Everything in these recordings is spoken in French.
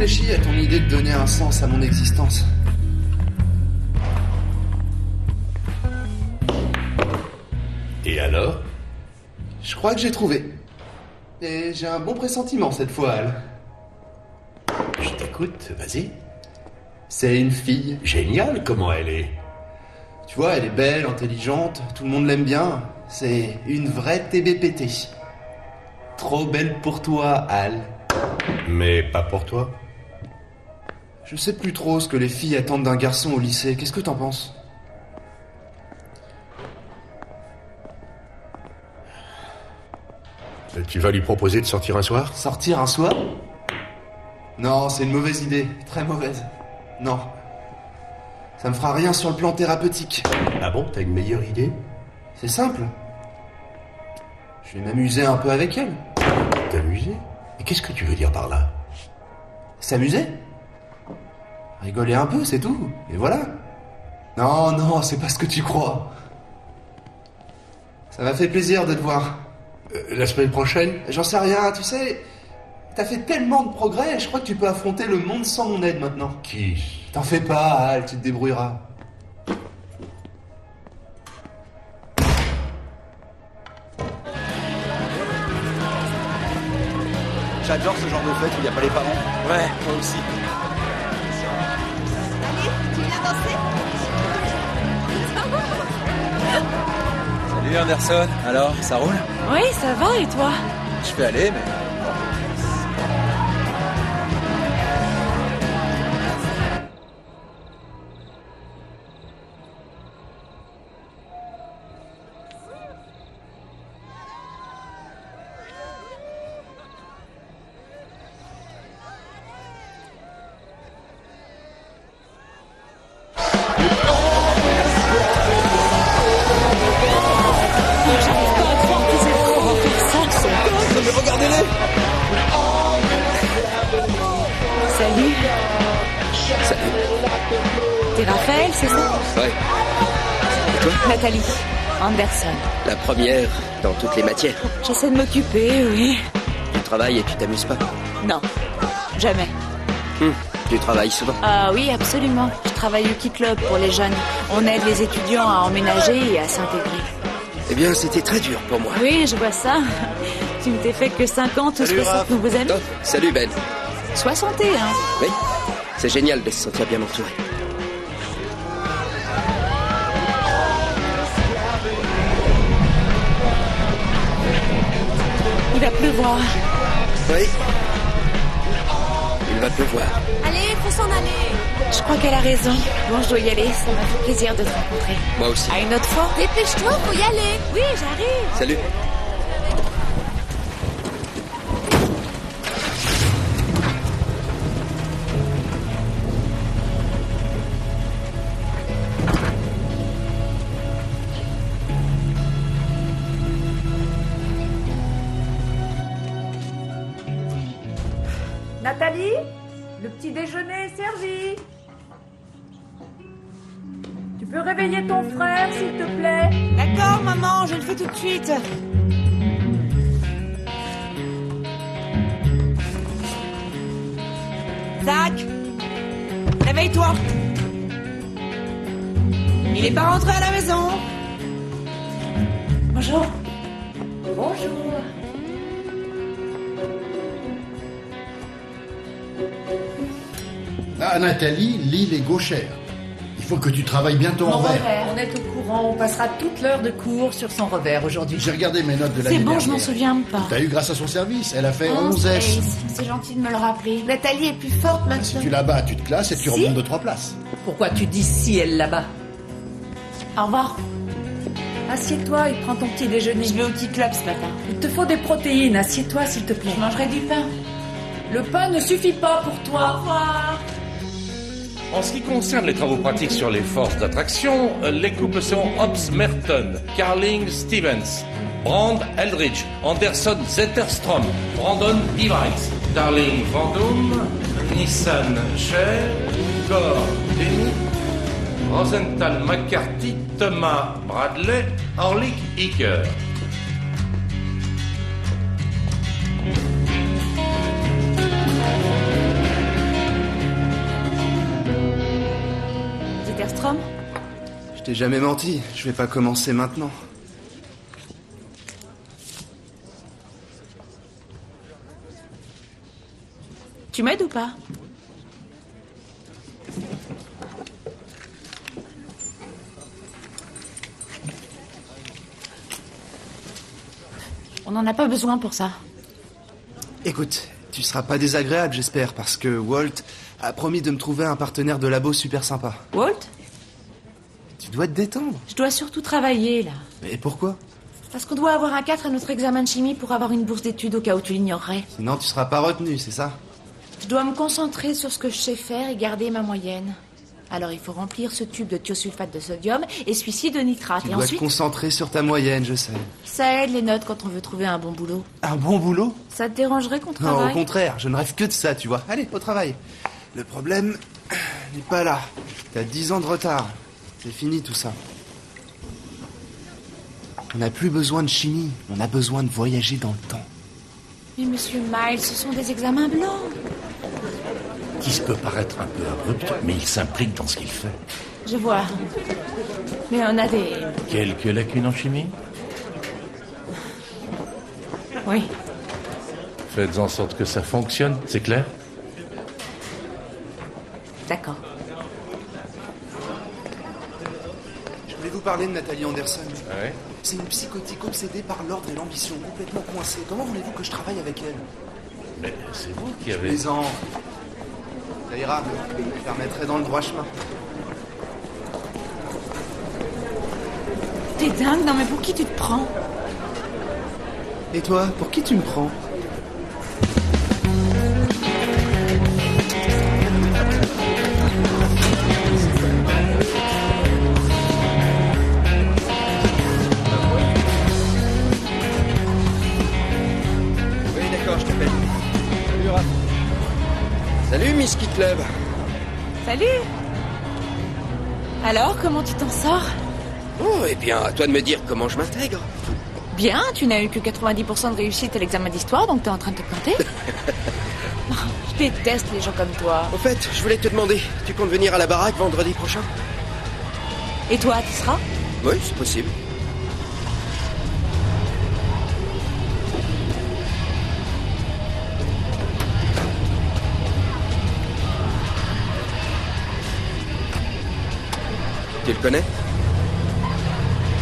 réfléchi à ton idée de donner un sens à mon existence. Et alors? Je crois que j'ai trouvé. Et j'ai un bon pressentiment cette fois, Al. Je t'écoute, vas-y. C'est une fille. Génial, comment elle est? Tu vois, elle est belle, intelligente, tout le monde l'aime bien. C'est une vraie TBPT. Trop belle pour toi, Al. Mais pas pour toi? Je sais plus trop ce que les filles attendent d'un garçon au lycée. Qu'est-ce que t'en penses? Tu vas lui proposer de sortir un soir? Sortir un soir? Non, c'est une mauvaise idée. Très mauvaise. Non. Ça me fera rien sur le plan thérapeutique. Ah bon, t'as une meilleure idée? C'est simple. Je vais m'amuser un peu avec elle. T'amuser? Et qu'est-ce que tu veux dire par là? S'amuser? Rigoler un peu, c'est tout. Et voilà. Non, non, c'est pas ce que tu crois. Ça m'a fait plaisir de te voir. La semaine prochaine? J'en sais rien, tu sais. T'as fait tellement de progrès, je crois que tu peux affronter le monde sans mon aide maintenant. Qui? T'en fais pas, Al, tu te débrouilleras. J'adore ce genre de fête où il n'y a pas les parents. Ouais, moi aussi. Allez, tu viens danser? Salut Anderson, alors, ça roule? Oui, ça va, et toi? Je vais aller, mais... Salut. Salut. T'es Raphaël, c'est ça? Ouais. Et toi? Nathalie. Anderson. La première dans toutes les matières. J'essaie de m'occuper, oui. Tu travailles et tu t'amuses pas? Non. Jamais. Tu travailles souvent? Ah oui, absolument. Je travaille au Key Club pour les jeunes. On aide les étudiants à emménager et à s'intégrer. Eh bien, c'était très dur pour moi. Oui, je vois ça. Tu ne t'es fait que 50 ou 60 nouveaux amis? Oh, salut Ben. 61. Oui, c'est génial de se sentir bien entouré. Il va pleuvoir. Oui. Il va pleuvoir. Allez, faut s'en aller. Je crois qu'elle a raison. Bon, je dois y aller. Ça m'a fait plaisir de te rencontrer. Moi aussi. À une autre fois. Dépêche-toi, faut y aller. Oui, j'arrive. Salut. Nathalie, le petit déjeuner est servi. Tu peux réveiller ton frère, s'il te plaît? D'accord, maman, je le fais tout de suite. Zach, réveille-toi. Il est pas rentré à la maison. Bonjour. Bonjour. Ah, Nathalie, l'île est gauchère. Il faut que tu travailles bien ton revers. On est au courant, on passera toute l'heure de cours sur son revers aujourd'hui. J'ai regardé mes notes de l'année C'est bon, dernière. je m'en souviens pas. T'as eu grâce à son service, elle a fait 11 S. C'est gentil de me le rappeler. Nathalie est plus forte Si maintenant. tu la bats, tu te classes et tu remontes de 3 places. Pourquoi tu dis si elle là-bas? Au revoir. Assieds-toi et prends ton petit déjeuner. Je vais au Key Club ce matin. Il te faut des protéines, assieds-toi s'il te plaît. Je mangerai du pain. Le pain ne suffit pas pour toi. Au revoir. En ce qui concerne les travaux pratiques sur les forces d'attraction, les couples sont Hobbs Merton, Carling Stevens, Brand Eldridge, Anderson Zetterstrom, Brandon Device, Darling Vandum, Nissan Cher, Gore Denny, Rosenthal McCarthy, Thomas Bradley, Orlick Hicker. Tom? Je t'ai jamais menti, je vais pas commencer maintenant. Tu m'aides ou pas? On n'en a pas besoin pour ça. Écoute, tu seras pas désagréable, j'espère, parce que Walt a promis de me trouver un partenaire de labo super sympa. Walt? Tu dois te détendre. Je dois surtout travailler, là. Mais pourquoi? Parce qu'on doit avoir un 4 à notre examen de chimie pour avoir une bourse d'études au cas où tu l'ignorerais. Sinon, tu seras pas retenu, c'est ça? Je dois me concentrer sur ce que je sais faire et garder ma moyenne. Alors il faut remplir ce tube de thiosulfate de sodium et celui-ci de nitrate. Tu et dois ensuite... te concentrer sur ta moyenne, je sais. Ça aide les notes quand on veut trouver un bon boulot. Un bon boulot? Ça te dérangerait qu'on Non, travaille? au contraire, je ne rêve que de ça, tu vois. Allez, au travail. Le problème n'est pas là. T'as 10 ans de retard. C'est fini tout ça. On n'a plus besoin de chimie, on a besoin de voyager dans le temps. Mais monsieur Miles, ce sont des examens blancs. Qui se peut paraître un peu abrupt, mais il s'implique dans ce qu'il fait. Je vois. Mais on a des... Quelques lacunes en chimie? Oui. Faites en sorte que ça fonctionne, c'est clair? D'accord. Je voulais vous parler de Nathalie Anderson. Ouais. C'est une psychotique obsédée par l'ordre et l'ambition, complètement coincée. Comment voulez-vous que je travaille avec elle? Mais c'est vous qui avez... Les ans. Ça ira, je me permettrai dans le droit chemin. T'es dingue, non mais pour qui tu te prends? Et toi, pour qui tu me prends? Oui, d'accord, je t'appelle. Salut, Raph. Salut, Miss Key Club. Salut. Alors, comment tu t'en sors? Oh, eh bien, à toi de me dire comment je m'intègre. Bien, tu n'as eu que 90% de réussite à l'examen d'histoire, donc t'es en train de te planter. Oh, je déteste les gens comme toi. Au fait, je voulais te demander, tu comptes venir à la baraque vendredi prochain? Et toi, tu seras? Oui, c'est possible. Tu le connais?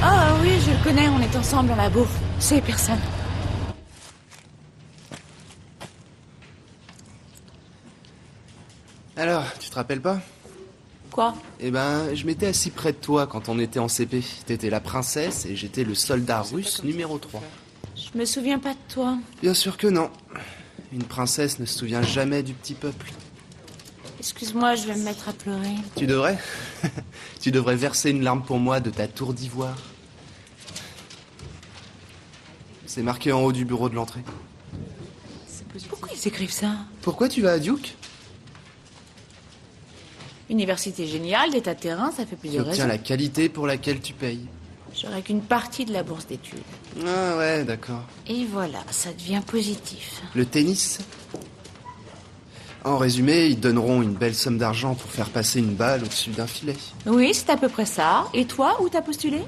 Ah oui, je le connais, on est ensemble dans la bouffe. C'est personne. Alors, tu te rappelles pas? Quoi? Eh ben, je m'étais assis près de toi quand on était en CP. T'étais la princesse et j'étais le soldat russe numéro 3. Je me souviens pas de toi. Bien sûr que non. Une princesse ne se souvient jamais du petit peuple. Excuse-moi, je vais me mettre à pleurer. Tu devrais? Tu devrais verser une larme pour moi de ta tour d'ivoire. C'est marqué en haut du bureau de l'entrée. Pourquoi ils écrivent ça? Pourquoi tu vas à Duke? Université géniale, des tas de terrain, ça fait Tu plusieurs obtiens raisons. la qualité pour laquelle tu payes. J'aurais qu'une partie de la bourse d'études. Ah ouais, d'accord. Et voilà, ça devient positif. Le tennis? En résumé, ils donneront une belle somme d'argent pour faire passer une balle au-dessus d'un filet. Oui, c'est à peu près ça. Et toi, où t'as postulé?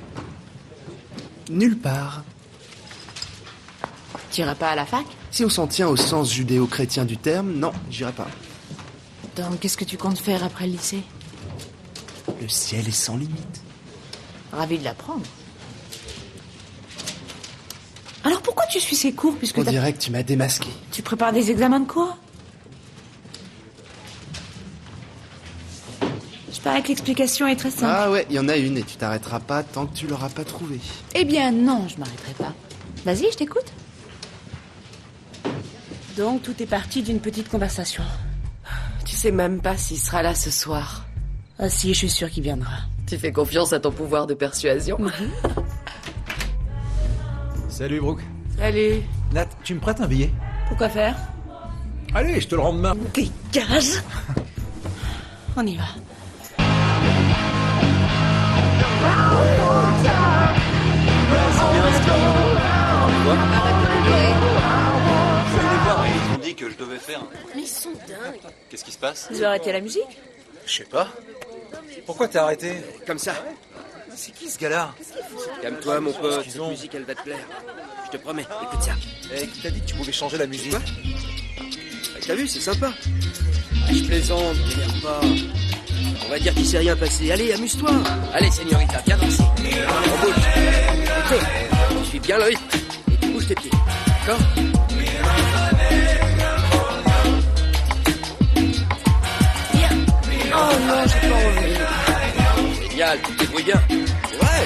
Nulle part. T'iras pas à la fac? Si on s'en tient au sens judéo-chrétien du terme, non, j'irai pas. Donc, qu'est-ce que tu comptes faire après le lycée? Le ciel est sans limite. Ravi de l'apprendre. Alors pourquoi tu suis ces cours puisque On dirait que tu m'as démasqué. tu prépares des examens de quoi? Je parie que l'explication est très simple. Ah ouais, il y en a une et tu t'arrêteras pas tant que tu l'auras pas trouvée. Eh bien non, je m'arrêterai pas. Vas-y, je t'écoute. Donc tout est parti d'une petite conversation. Tu sais même pas s'il sera là ce soir. Ah si, je suis sûre qu'il viendra. Tu fais confiance à ton pouvoir de persuasion. Salut, Brooke. Salut. Nat, tu me prêtes un billet? Pourquoi faire? Allez, je te le rends demain. Dégage. On y va. Je vais les voir et ils ont dit que je devais faire. Mais ils sont dingues. Qu'est-ce qui se passe? Ils ont arrêté la musique? Je sais pas. Pourquoi t'as arrêté? Comme ça. C'est qui ce gars-là? Calme-toi, mon pote. Cette Excusons. musique, elle va te plaire. Je te promets. Écoute ça. Eh, qui t'a dit que tu pouvais changer la musique? Quoi? T'as vu, c'est sympa. Ah, je plaisante, t'énerve pas. On va dire qu'il s'est rien passé. Allez, amuse-toi. Allez, señorita, viens danser. On bouge. Écoutez, tu suis bien le rythme. Et tu bouges tes pieds. D'accord? Oh non, j'ai pas envie. Génial, tu te débrouilles bien. C'est vrai.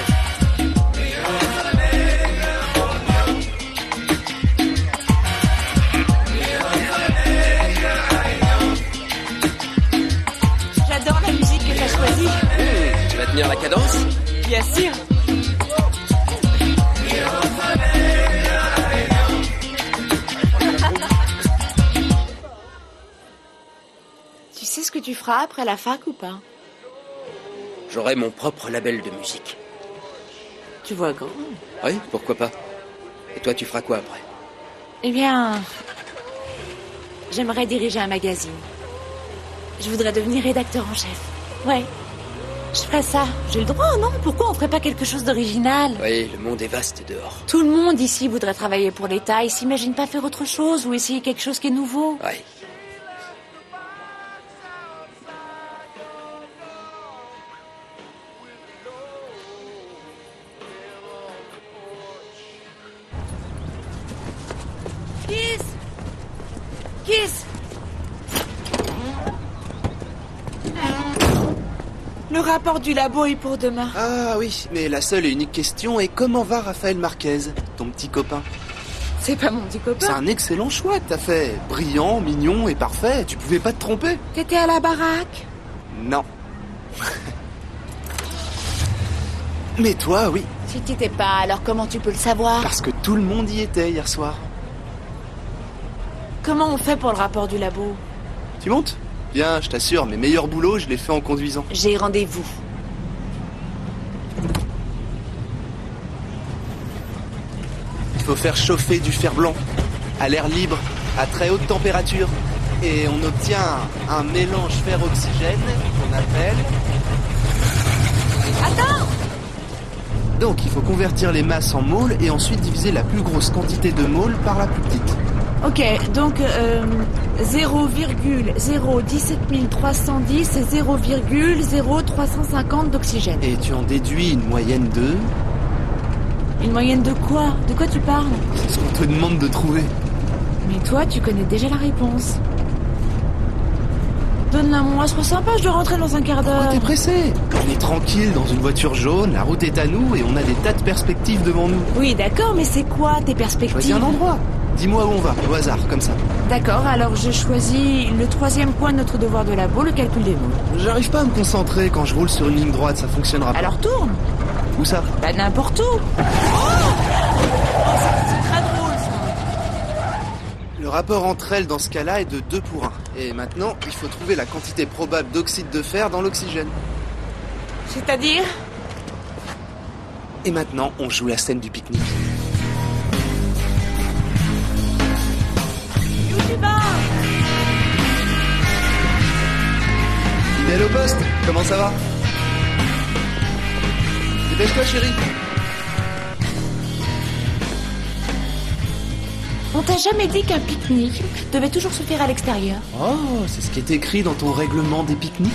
J'adore la musique que t'as choisie. Tu vas tenir la cadence? Bien sûr. Tu sais ce que tu feras après la fac ou pas? J'aurai mon propre label de musique. Tu vois grand. Oui, pourquoi pas. Et toi, tu feras quoi après? Eh bien, j'aimerais diriger un magazine. Je voudrais devenir rédacteur en chef. Ouais. Je ferais ça. J'ai le droit, non? Pourquoi on ferait pas quelque chose d'original? Oui, le monde est vaste dehors. Tout le monde ici voudrait travailler pour l'État. Il s'imagine pas faire autre chose ou essayer quelque chose qui est nouveau. Ouais. Kiss! Le rapport du labo est pour demain. Ah oui, mais la seule et unique question est comment va Raphaël Marquez, ton petit copain? C'est pas mon petit C'est copain. un excellent choix que t'as fait. Brillant, mignon et parfait. Tu pouvais pas te tromper. T'étais à la baraque? Non. Mais toi, oui. Si t'étais pas, alors comment tu peux le savoir? Parce que tout le monde y était hier soir. Comment on fait pour le rapport du labo? Tu montes? Bien, je t'assure, mes meilleurs boulots, je les fais en conduisant. J'ai rendez-vous. Il faut faire chauffer du fer blanc, à l'air libre, à très haute température. Et on obtient un mélange fer-oxygène qu'on appelle... Attends! Donc, il faut convertir les masses en moules et ensuite diviser la plus grosse quantité de moules par la plus petite. Ok, donc 0,017 310 et 0,0350 d'oxygène. Et tu en déduis une moyenne de... Une moyenne de quoi? De quoi tu parles? C'est ce qu'on te demande de trouver. Mais toi, tu connais déjà la réponse. Donne-la-moi, sois sympa, je dois rentrer dans un quart d'heure. Oh, t'es pressé? On est tranquille dans une voiture jaune, la route est à nous et on a des tas de perspectives devant nous. Oui, d'accord, mais c'est quoi tes Choisis perspectives? un endroit. Dis-moi où on va, au hasard, comme ça. D'accord, alors je choisis le 3e point de notre devoir de labo, le calcul des mots. J'arrive pas à me concentrer quand je roule sur une ligne droite, ça fonctionnera pas. Alors tourne. Où ça? Bah n'importe où. C'est très drôle ça. Le rapport entre elles dans ce cas-là est de 2 pour 1. Et maintenant, il faut trouver la quantité probable d'oxyde de fer dans l'oxygène. C'est-à-dire? Et maintenant, on joue la scène du pique-nique. Où tu vas? Fidèle au poste, comment ça va? Dépêche-toi, chérie. On t'a jamais dit qu'un pique-nique devait toujours se faire à l'extérieur? Oh, c'est ce qui est écrit dans ton règlement des pique-niques.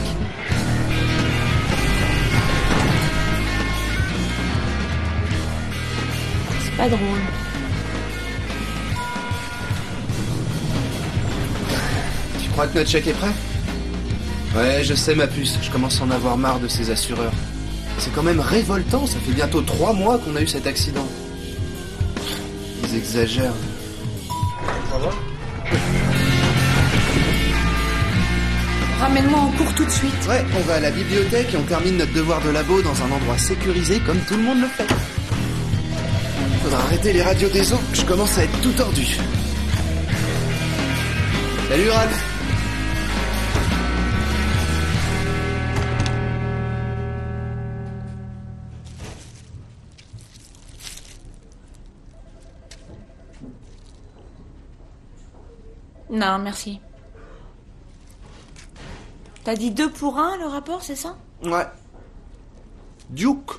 C'est pas drôle. Tu crois que notre chèque est prêt? Ouais, je sais ma puce, je commence à en avoir marre de ces assureurs. C'est quand même révoltant, ça fait bientôt 3 mois qu'on a eu cet accident. Ils exagèrent. Ça va? Ramène-moi en cours tout de suite. Ouais, on va à la bibliothèque et on termine notre devoir de labo dans un endroit sécurisé comme tout le monde le fait. Faudra arrêter les radios des autres, je commence à être tout tordu. Salut Ralph. Non, merci. T'as dit 2 pour 1 le rapport, c'est ça? Ouais. Duke.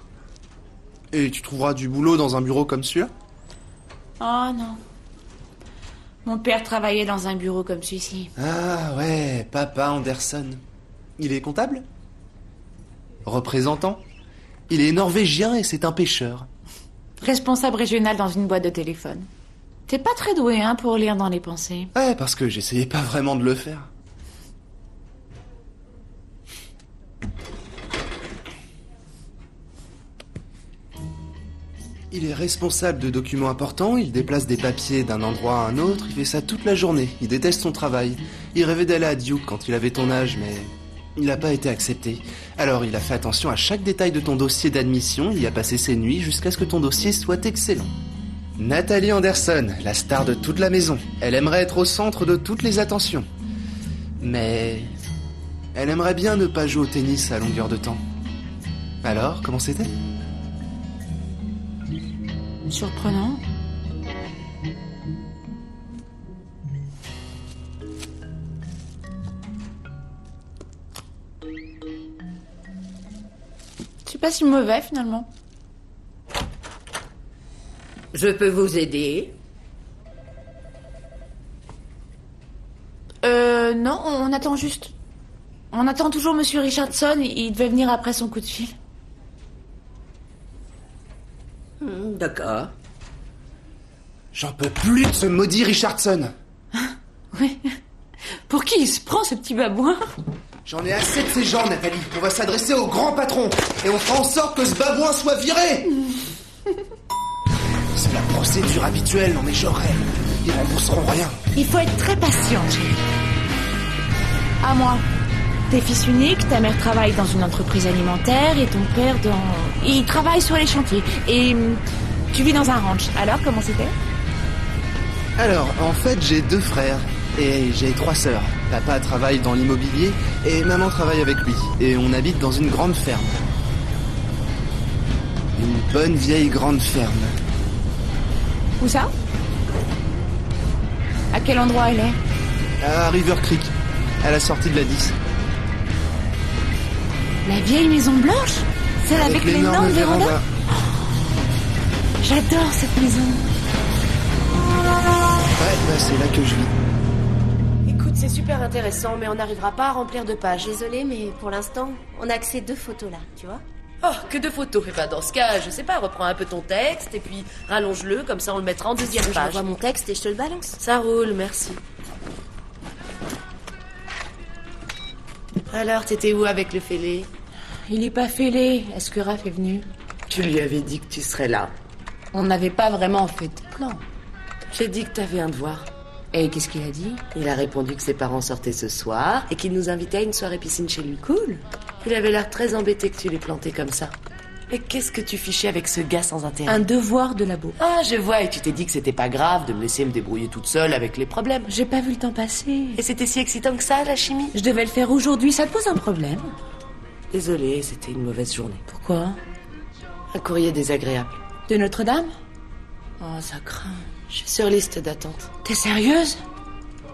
Et tu trouveras du boulot dans un bureau comme celui-là? Oh non. Mon père travaillait dans un bureau comme celui-ci. Ah ouais, Papa Anderson. Il est comptable? Représentant? Il est norvégien et c'est un pêcheur. Responsable régional dans une boîte de téléphone. T'es pas très doué, hein, pour lire dans les pensées. Ouais, parce que j'essayais pas vraiment de le faire. Il est responsable de documents importants, il déplace des papiers d'un endroit à un autre, il fait ça toute la journée, il déteste son travail. Il rêvait d'aller à Duke quand il avait ton âge, mais il n'a pas été accepté. Alors il a fait attention à chaque détail de ton dossier d'admission, il y a passé ses nuits jusqu'à ce que ton dossier soit excellent. Nathalie Anderson, la star de toute la maison. Elle aimerait être au centre de toutes les attentions. Mais elle aimerait bien ne pas jouer au tennis à longueur de temps. Alors, comment c'était ? Surprenant. C'est pas si mauvais finalement. Je peux vous aider? Non, on attend juste. On attend toujours Monsieur Richardson, il devait venir après son coup de fil. D'accord. J'en peux plus de ce maudit Richardson. Oui. Pour qui il se prend, ce petit babouin? J'en ai assez de ces gens, Nathalie. On va s'adresser au grand patron. Et on fera en sorte que ce babouin soit viré. C'est la procédure habituelle, non mais je rêve. Ils rembourseront rien. Il faut être très patient, chérie. À moi. T'es fils unique, ta mère travaille dans une entreprise alimentaire et ton père dans... Il travaille sur les chantiers. Et tu vis dans un ranch. Alors, comment c'était? Alors, en fait, j'ai 2 frères. Et j'ai 3 sœurs. Papa travaille dans l'immobilier et maman travaille avec lui. Et on habite dans une grande ferme. Une bonne vieille grande ferme. Où ça? À quel endroit elle est? À River Creek, à la sortie de la 10. La vieille maison blanche? Celle avec l'énorme véranda? J'adore cette maison. Ouais, bah c'est là que je vis. Écoute, c'est super intéressant, mais on n'arrivera pas à remplir 2 pages. Désolée, mais pour l'instant, on a que ces 2 photos là, tu vois. Oh, que 2 photos. Et ben dans ce cas, je sais pas, reprends un peu ton texte et puis rallonge-le, comme ça on le mettra en 2e Je page. revois mon texte et je te le balance. Ça roule, merci. Alors, t'étais où avec le fêlé? Il est pas fêlé. Est-ce que Raph est venu? Tu lui avais dit que tu serais là. On n'avait pas vraiment fait de plan. J'ai dit que t'avais un devoir. Et qu'est-ce qu'il a dit? Il a répondu que ses parents sortaient ce soir et qu'il nous invitait à une soirée piscine chez lui. Cool. Il avait l'air très embêté que tu l'aies planté comme ça. Et qu'est-ce que tu fichais avec ce gars sans intérêt? Un devoir de labo. Ah, je vois, et tu t'es dit que c'était pas grave de me laisser me débrouiller toute seule avec les problèmes. J'ai pas vu le temps passer. Et c'était si excitant que ça, la chimie? Je devais le faire aujourd'hui, ça te pose un problème? Désolée, c'était une mauvaise journée. Pourquoi? Un courrier désagréable. De Notre-Dame? Oh, ça craint. Je suis sur liste d'attente. T'es sérieuse?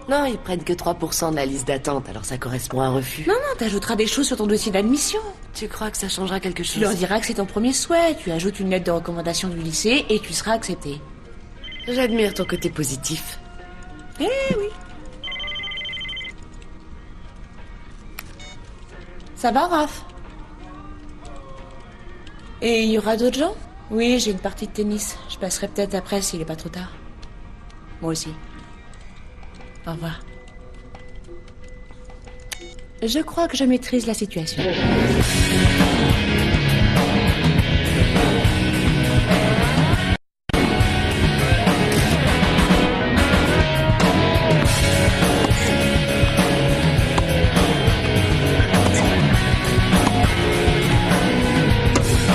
Non, ils prennent que 3% de la liste d'attente, alors ça correspond à un refus. Non, t'ajouteras des choses sur ton dossier d'admission. Tu crois que ça changera quelque chose? Tu leur diras que c'est ton premier souhait, tu ajoutes une lettre de recommandation du lycée et tu seras accepté. J'admire ton côté positif. Eh oui. Ça va, Raph? Et il y aura d'autres gens? Oui, j'ai une partie de tennis. Je passerai peut-être après s'il est pas trop tard. Moi aussi. Au revoir. Je crois que je maîtrise la situation.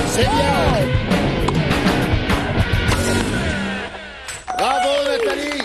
C'est bien! Bravo, Nathalie!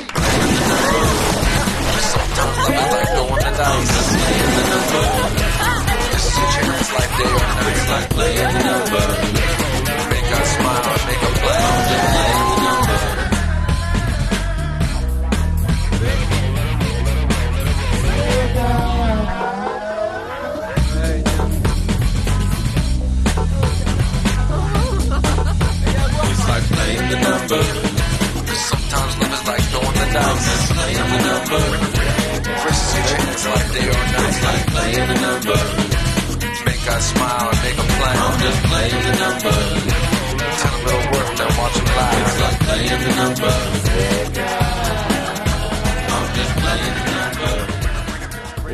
number. Sometimes love is like throwing the dice. I'm just playing the number. Versus a chance like day or night. It's like playing the number. Make us smile and make a plan. I'm just playing the number. Tell a little work, then watch them live. It's like playing the number. I'm just playing the number.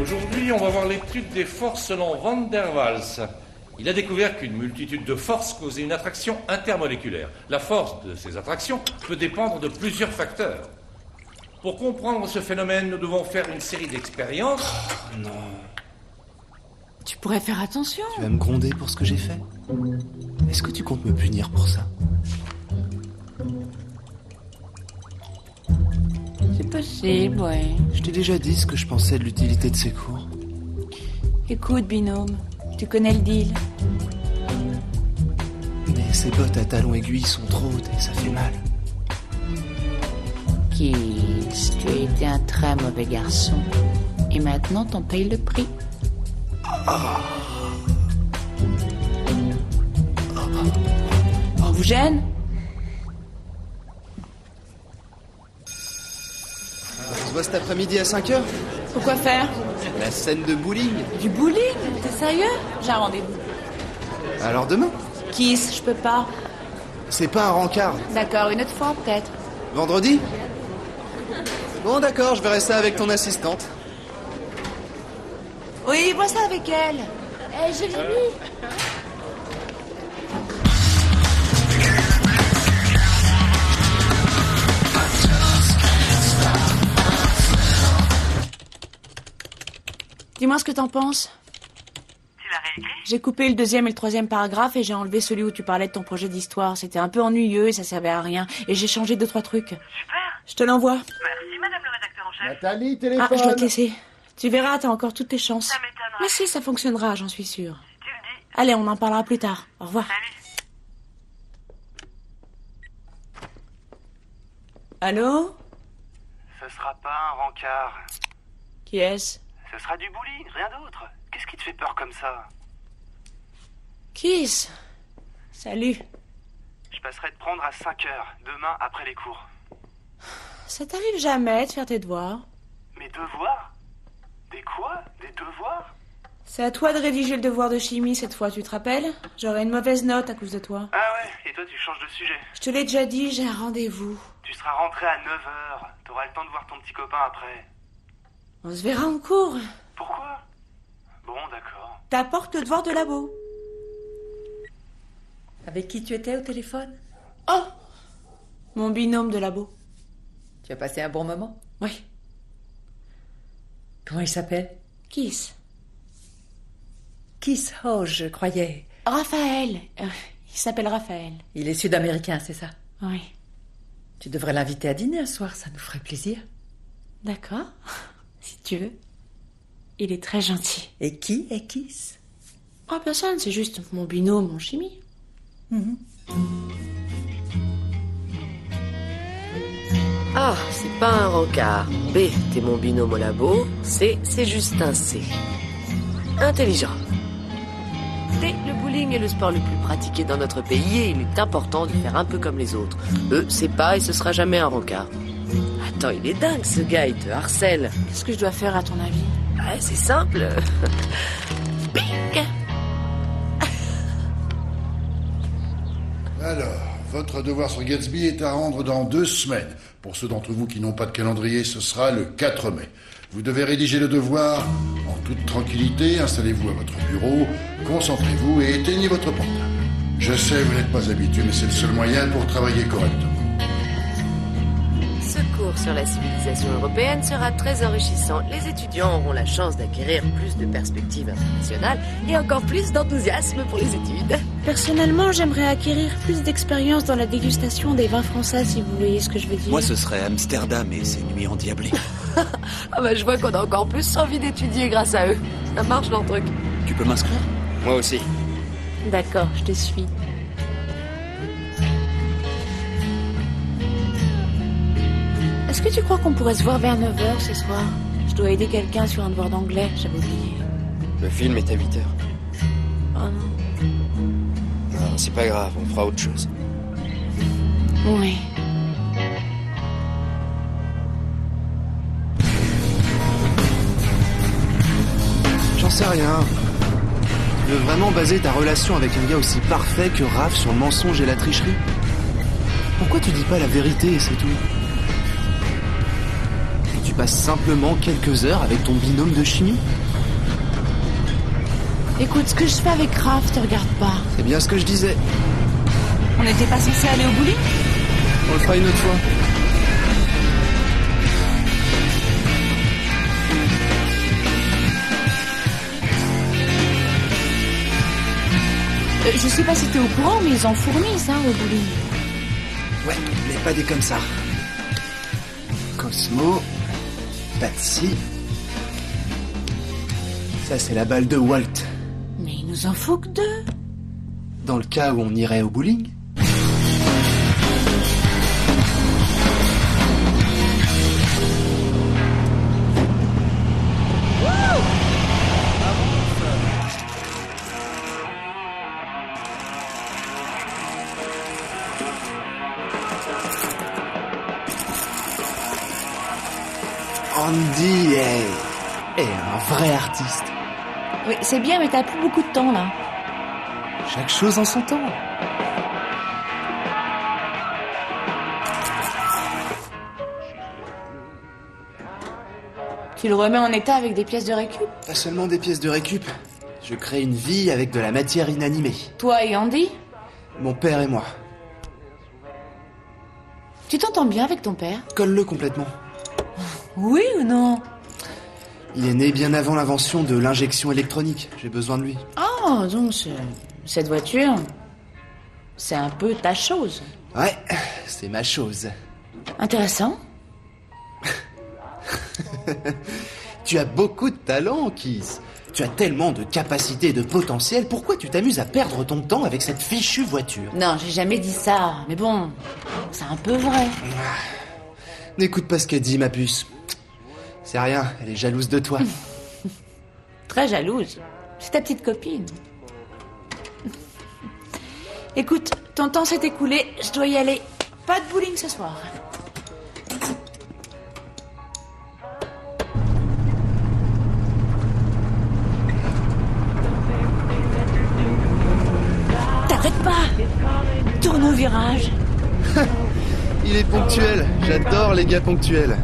Aujourd'hui, on va voir l'étude des forces selon Van der Waals. Il a découvert qu'une multitude de forces causait une attraction intermoléculaire. La force de ces attractions peut dépendre de plusieurs facteurs. Pour comprendre ce phénomène, nous devons faire une série d'expériences. Oh, non. Tu pourrais faire attention. Tu vas me gronder pour ce que j'ai fait? Est-ce que tu comptes me punir pour ça? C'est possible, ouais. Je t'ai déjà dit ce que je pensais de l'utilité de ces cours. Écoute, binôme, tu connais le deal. Mais ces bottes à talons aiguilles sont trop hautes et ça fait mal. Kills, tu as été un très mauvais garçon. Et maintenant, t'en payes le prix. On vous gêne? On se voit cet après-midi à 5h? Pourquoi faire? La scène de bowling. Du bowling? T'es sérieux? J'ai un rendez-vous. Alors demain? Kiss, je peux pas. C'est pas un rencard. D'accord, une autre fois peut-être. Vendredi? Bon d'accord, je verrai ça avec ton assistante. Oui, vois ça avec elle. Je l'ai mis. Dis-moi ce que t'en penses. Tu l'as réécrit? J'ai coupé le 2e et le 3e paragraphe et j'ai enlevé celui où tu parlais de ton projet d'histoire. C'était un peu ennuyeux et ça servait à rien. Et j'ai changé 2-3 trucs. Super. Je te l'envoie. Merci, madame le rédacteur en chef. Nathalie, téléphone. Ah, je dois te laisser. Tu verras, t'as encore toutes tes chances. Ça m'étonnerait. Mais si, ça fonctionnera, j'en suis sûre. Tu le dis. Allez, on en parlera plus tard. Au revoir. Salut. Allô? Ce sera pas un rencard. Qui est-ce? Ce sera du bowling, rien d'autre. Qu'est-ce qui te fait peur comme ça? Kiss. Salut. Je passerai te prendre à 5h, demain après les cours. Ça t'arrive jamais de faire tes devoirs? Mes devoirs? Des quoi? Des devoirs? C'est à toi de rédiger le devoir de chimie cette fois, tu te rappelles? J'aurai une mauvaise note à cause de toi. Ah ouais, et toi tu changes de sujet. Je te l'ai déjà dit, j'ai un rendez-vous. Tu seras rentré à 9h. T'auras le temps de voir ton petit copain après. On se verra en cours. Pourquoi? Bon, d'accord. T'apportes le devoir de labo. Avec qui tu étais au téléphone? Oh! Mon binôme de labo. Tu as passé un bon moment? Oui. Comment il s'appelle? Kiss. Kiss Hodge, je croyais. Raphaël. Il s'appelle Raphaël. Il est sud-américain, c'est ça? Oui. Tu devrais l'inviter à dîner un soir, ça nous ferait plaisir. D'accord. Si tu veux. Il est très gentil. Et qui est Kiss? Oh, personne, c'est juste mon binôme en chimie. A, c'est pas un rencard. B, t'es mon binôme au labo. C, c'est juste un C. Intelligent. D, le bowling est le sport le plus pratiqué dans notre pays et il est important de faire un peu comme les autres. E, c'est pas et ce sera jamais un rencard. Attends, il est dingue ce gars, il te harcèle. Qu'est-ce que je dois faire à ton avis? Ah, c'est simple. Bing! Alors, votre devoir sur Gatsby est à rendre dans 2 semaines. Pour ceux d'entre vous qui n'ont pas de calendrier, ce sera le 4 mai. Vous devez rédiger le devoir en toute tranquillité, installez-vous à votre bureau, concentrez-vous et éteignez votre portable. Je sais, vous n'êtes pas habitué, mais c'est le seul moyen pour travailler correctement. Ce cours sur la civilisation européenne sera très enrichissant. Les étudiants auront la chance d'acquérir plus de perspectives internationales et encore plus d'enthousiasme pour les études. Personnellement, j'aimerais acquérir plus d'expérience dans la dégustation des vins français, si vous voyez ce que je veux dire. Moi, ce serait Amsterdam et ses nuits endiablées. Ah bah, je vois qu'on a encore plus envie d'étudier grâce à eux. Ça marche leur truc. Tu peux m'inscrire? Moi aussi. D'accord, je te suis. Est-ce que tu crois qu'on pourrait se voir vers 9h ce soir? Je dois aider quelqu'un sur un devoir d'anglais, j'avais oublié. Le film est à 8h. Oh non. Non, c'est pas grave, on fera autre chose. Oui. sais rien. Tu veux vraiment baser ta relation avec un gars aussi parfait que Raph sur le mensonge et la tricherie? Pourquoi tu dis pas la vérité et c'est tout? Et tu passes simplement quelques heures avec ton binôme de chimie? Écoute, ce que je fais avec Raph te regarde pas. C'est bien ce que je disais. On n'était pas censé aller au bowling? On le fera une autre fois. Je sais pas si t'es au courant, mais ils en fournissent, au bowling. Ouais, mais pas des comme ça. Cosmo, Patsy. Ça, c'est la balle de Walt. Mais il nous en faut que 2. Dans le cas où on irait au bowling. Andy est un vrai artiste. Oui, c'est bien, mais t'as plus beaucoup de temps, là. Chaque chose en son temps. Tu le remets en état avec des pièces de récup? Pas seulement des pièces de récup. Je crée une vie avec de la matière inanimée. Toi et Andy? Mon père et moi. Tu t'entends bien avec ton père? Colle-le complètement. Oui ou non? Il est né bien avant l'invention de l'injection électronique. J'ai besoin de lui. Oh, donc cette voiture, c'est un peu ta chose. Ouais, c'est ma chose. Intéressant. Tu as beaucoup de talent, Kiss. Tu as tellement de capacités et de potentiel. Pourquoi tu t'amuses à perdre ton temps avec cette fichue voiture? Non, j'ai jamais dit ça. Mais bon, c'est un peu vrai. N'écoute pas ce qu'elle dit, ma puce. C'est rien, elle est jalouse de toi. Très jalouse. C'est ta petite copine. Écoute, ton temps s'est écoulé, je dois y aller. Pas de bowling ce soir. T'arrêtes pas. Tourne au virage. Il est ponctuel, j'adore les gars ponctuels.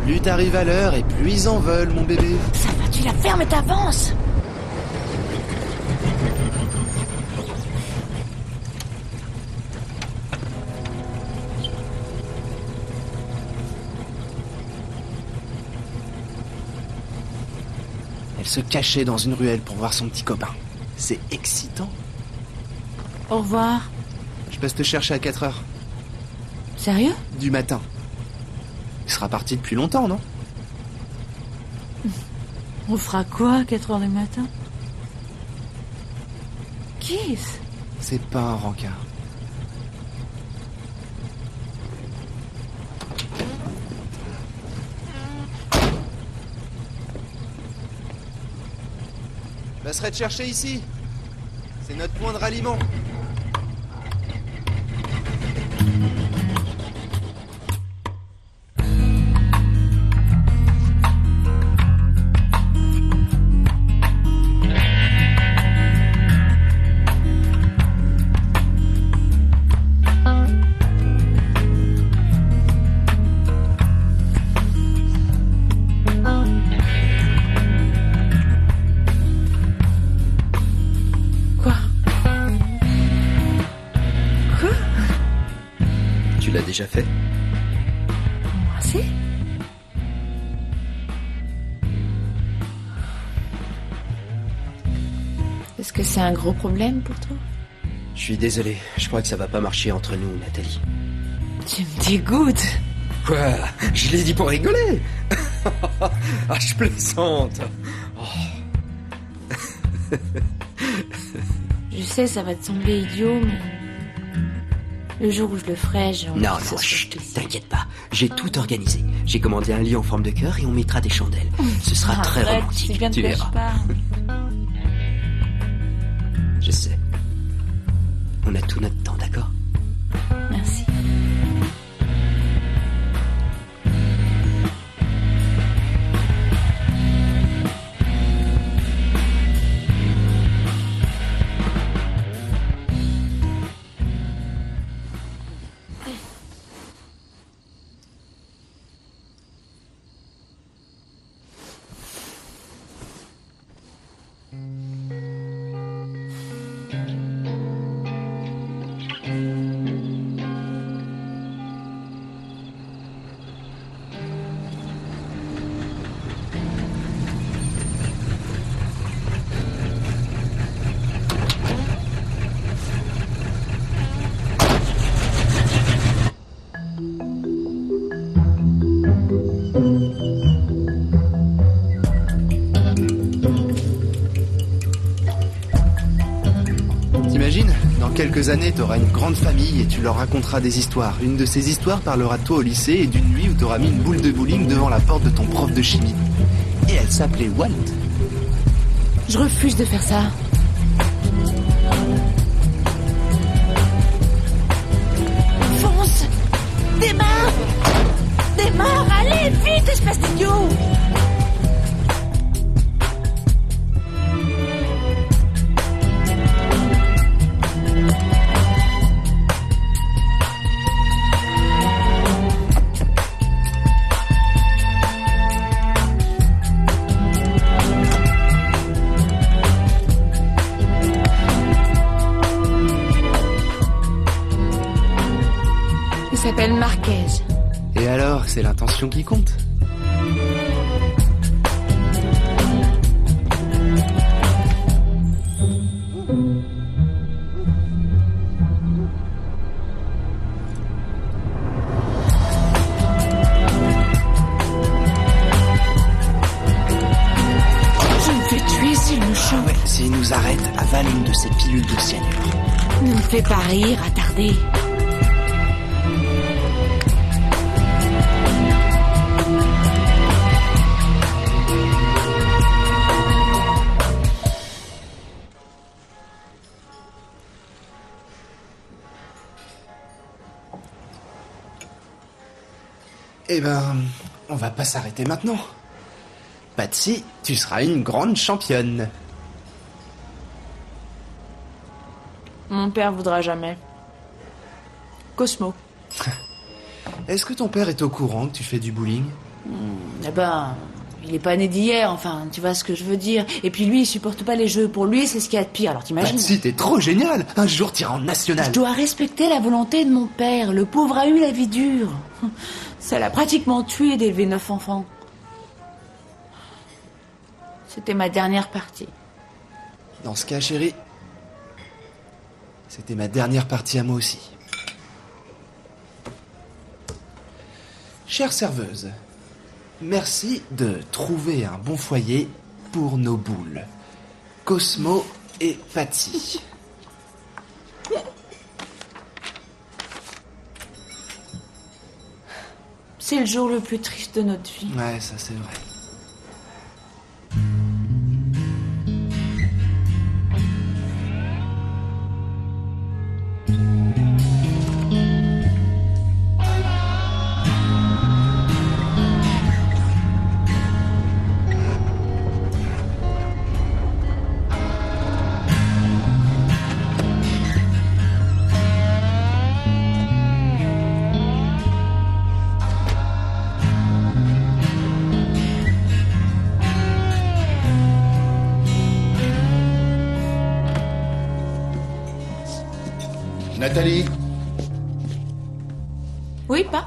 Plus t'arrives à l'heure et plus ils en veulent, mon bébé. Ça va, tu la fermes et t'avances. Elle se cachait dans une ruelle pour voir son petit copain. C'est excitant. Au revoir. Je passe te chercher à 4h. Sérieux? Du matin. Il sera parti depuis longtemps, non? On fera quoi à 4h du matin? Kiss? C'est pas un rencard. Je passerai te chercher ici. C'est notre point de ralliement. Déjà fait? Moi aussi. Est-ce que c'est un gros problème pour toi? Je suis désolé, je crois que ça va pas marcher entre nous, Nathalie. Tu me dégoûtes. Quoi? Je l'ai dit pour rigoler. Ah, je plaisante. Oh. Je sais, ça va te sembler idiot, mais... Le jour où je le ferai, j'ai envie Non, que ce soit chut, spécial. t'inquiète pas. J'ai tout organisé. J'ai commandé un lit en forme de cœur et on mettra des chandelles. Ce sera très Arrête, romantique, c'est bien de tu quoi je verras. parle. Je sais. On a tout notre temps, d'accord? Merci. quelques années, t'auras une grande famille et tu leur raconteras des histoires. Une de ces histoires parlera de toi au lycée et d'une nuit où t'auras mis une boule de bowling devant la porte de ton prof de chimie. Et elle s'appelait Walt. Je refuse de faire ça. Fonce! Démarre! Démarre! Allez, vite, espèce d'idiot! Il s'appelle Marquez. Et alors, c'est l'intention qui compte. Je me fais tuer s'il me chope. Ouais, s'il nous arrête, avale une de ces pilules de cyanure. Ne me fais pas rire, attardé. Eh ben, on va pas s'arrêter maintenant. Patsy, tu seras une grande championne. Mon père voudra jamais. Cosmo. Est-ce que ton père est au courant que tu fais du bowling? Eh ben, il est pas né d'hier, enfin, tu vois ce que je veux dire. Et puis lui, il supporte pas les jeux. Pour lui, c'est ce qu'il y a de pire, alors t'imagines? Patsy, t'es trop génial. Un jour, t'iras en national. Je dois respecter la volonté de mon père. Le pauvre a eu la vie dure. Ça l'a pratiquement tué d'élever 9 enfants. C'était ma dernière partie. Dans ce cas, chérie, c'était ma dernière partie à moi aussi. Chère serveuse, merci de trouver un bon foyer pour nos boules. Cosmo et Patsy. C'est le jour le plus triste de notre vie. Ouais, ça c'est vrai. Nathalie, Oui, pas?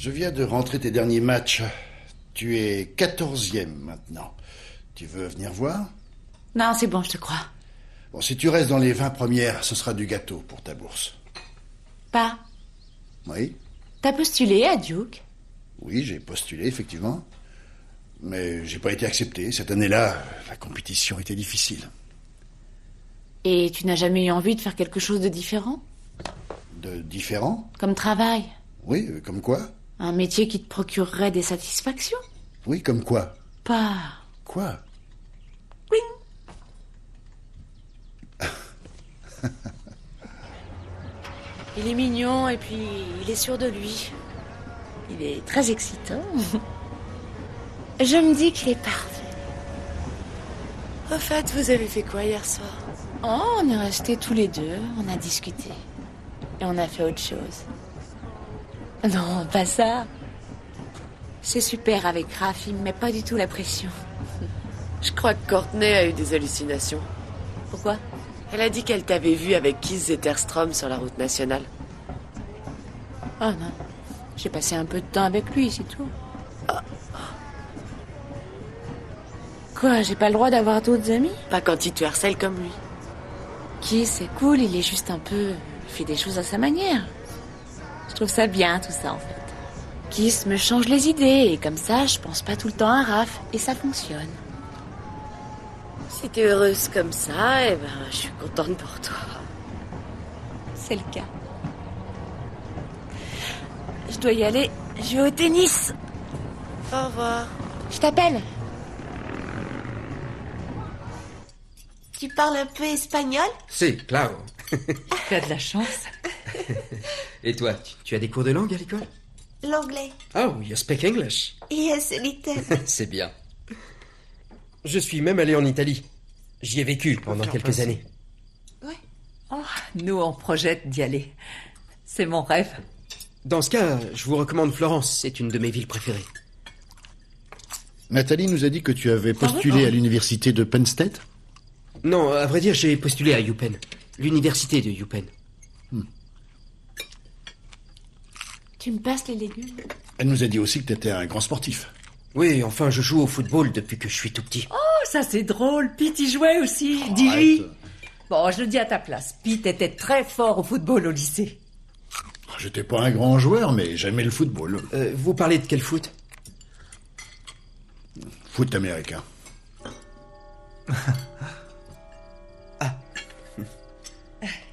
je viens de rentrer tes derniers matchs. Tu es 14e maintenant. Tu veux venir voir? Non, c'est bon, je te crois. Bon, si tu restes dans les 20 premières, ce sera du gâteau pour ta bourse. Pas? Oui? T'as postulé à Duke? Oui, j'ai postulé, effectivement. Mais j'ai pas été accepté. Cette année-là, la compétition était difficile. Et tu n'as jamais eu envie de faire quelque chose de différent? De différent? Comme travail? Oui, comme quoi? Un métier qui te procurerait des satisfactions? Oui, comme quoi? Pas... Quoi? Il est mignon et puis il est sûr de lui. Il est très excitant. Je me dis qu'il est parfait. En fait, vous avez fait quoi hier soir? Oh, on est restés tous les deux, on a discuté. Et on a fait autre chose. Non, pas ça. C'est super avec Raph, il me met pas du tout la pression. Je crois que Courtney a eu des hallucinations. Pourquoi? Elle a dit qu'elle t'avait vu avec Keith Zetterstrom sur la route nationale. Oh non, j'ai passé un peu de temps avec lui, c'est tout. Quoi, j'ai pas le droit d'avoir d'autres amis? Pas quand il te harcèle comme lui. Keith, c'est cool, il est juste un peu... Il fait des choses à sa manière. Je trouve ça bien, tout ça, en fait. Keith me change les idées, et comme ça, je pense pas tout le temps à Raph, et ça fonctionne. Si t'es heureuse comme ça, eh ben, je suis contente pour toi. c'est le cas. Je dois y aller. Je vais au tennis. Au revoir. Je t'appelle. Tu parles un peu espagnol? Si, claro. Tu as de la chance. Et toi, tu as des cours de langue à l'école? L'anglais. Oh, you speak English. Yes, a little. C'est bien. Je suis même allé en Italie. J'y ai vécu pendant quelques années. Oh, nous, on projette d'y aller. C'est mon rêve. Dans ce cas, je vous recommande Florence. C'est une de mes villes préférées. Nathalie nous a dit que tu avais postulé à l'université de Penn State? Non, à vrai dire, j'ai postulé à UPenn. L'université de UPenn. Tu me passes les légumes? Elle nous a dit aussi que tu étais un grand sportif. Oui, enfin, je joue au football depuis que je suis tout petit. Oh, ça c'est drôle. Pete y jouait aussi. Dis-lui. Bon, je le dis à ta place. Pete était très fort au football au lycée. J'étais pas un grand joueur, mais j'aimais le football. Vous parlez de quel foot? Foot américain.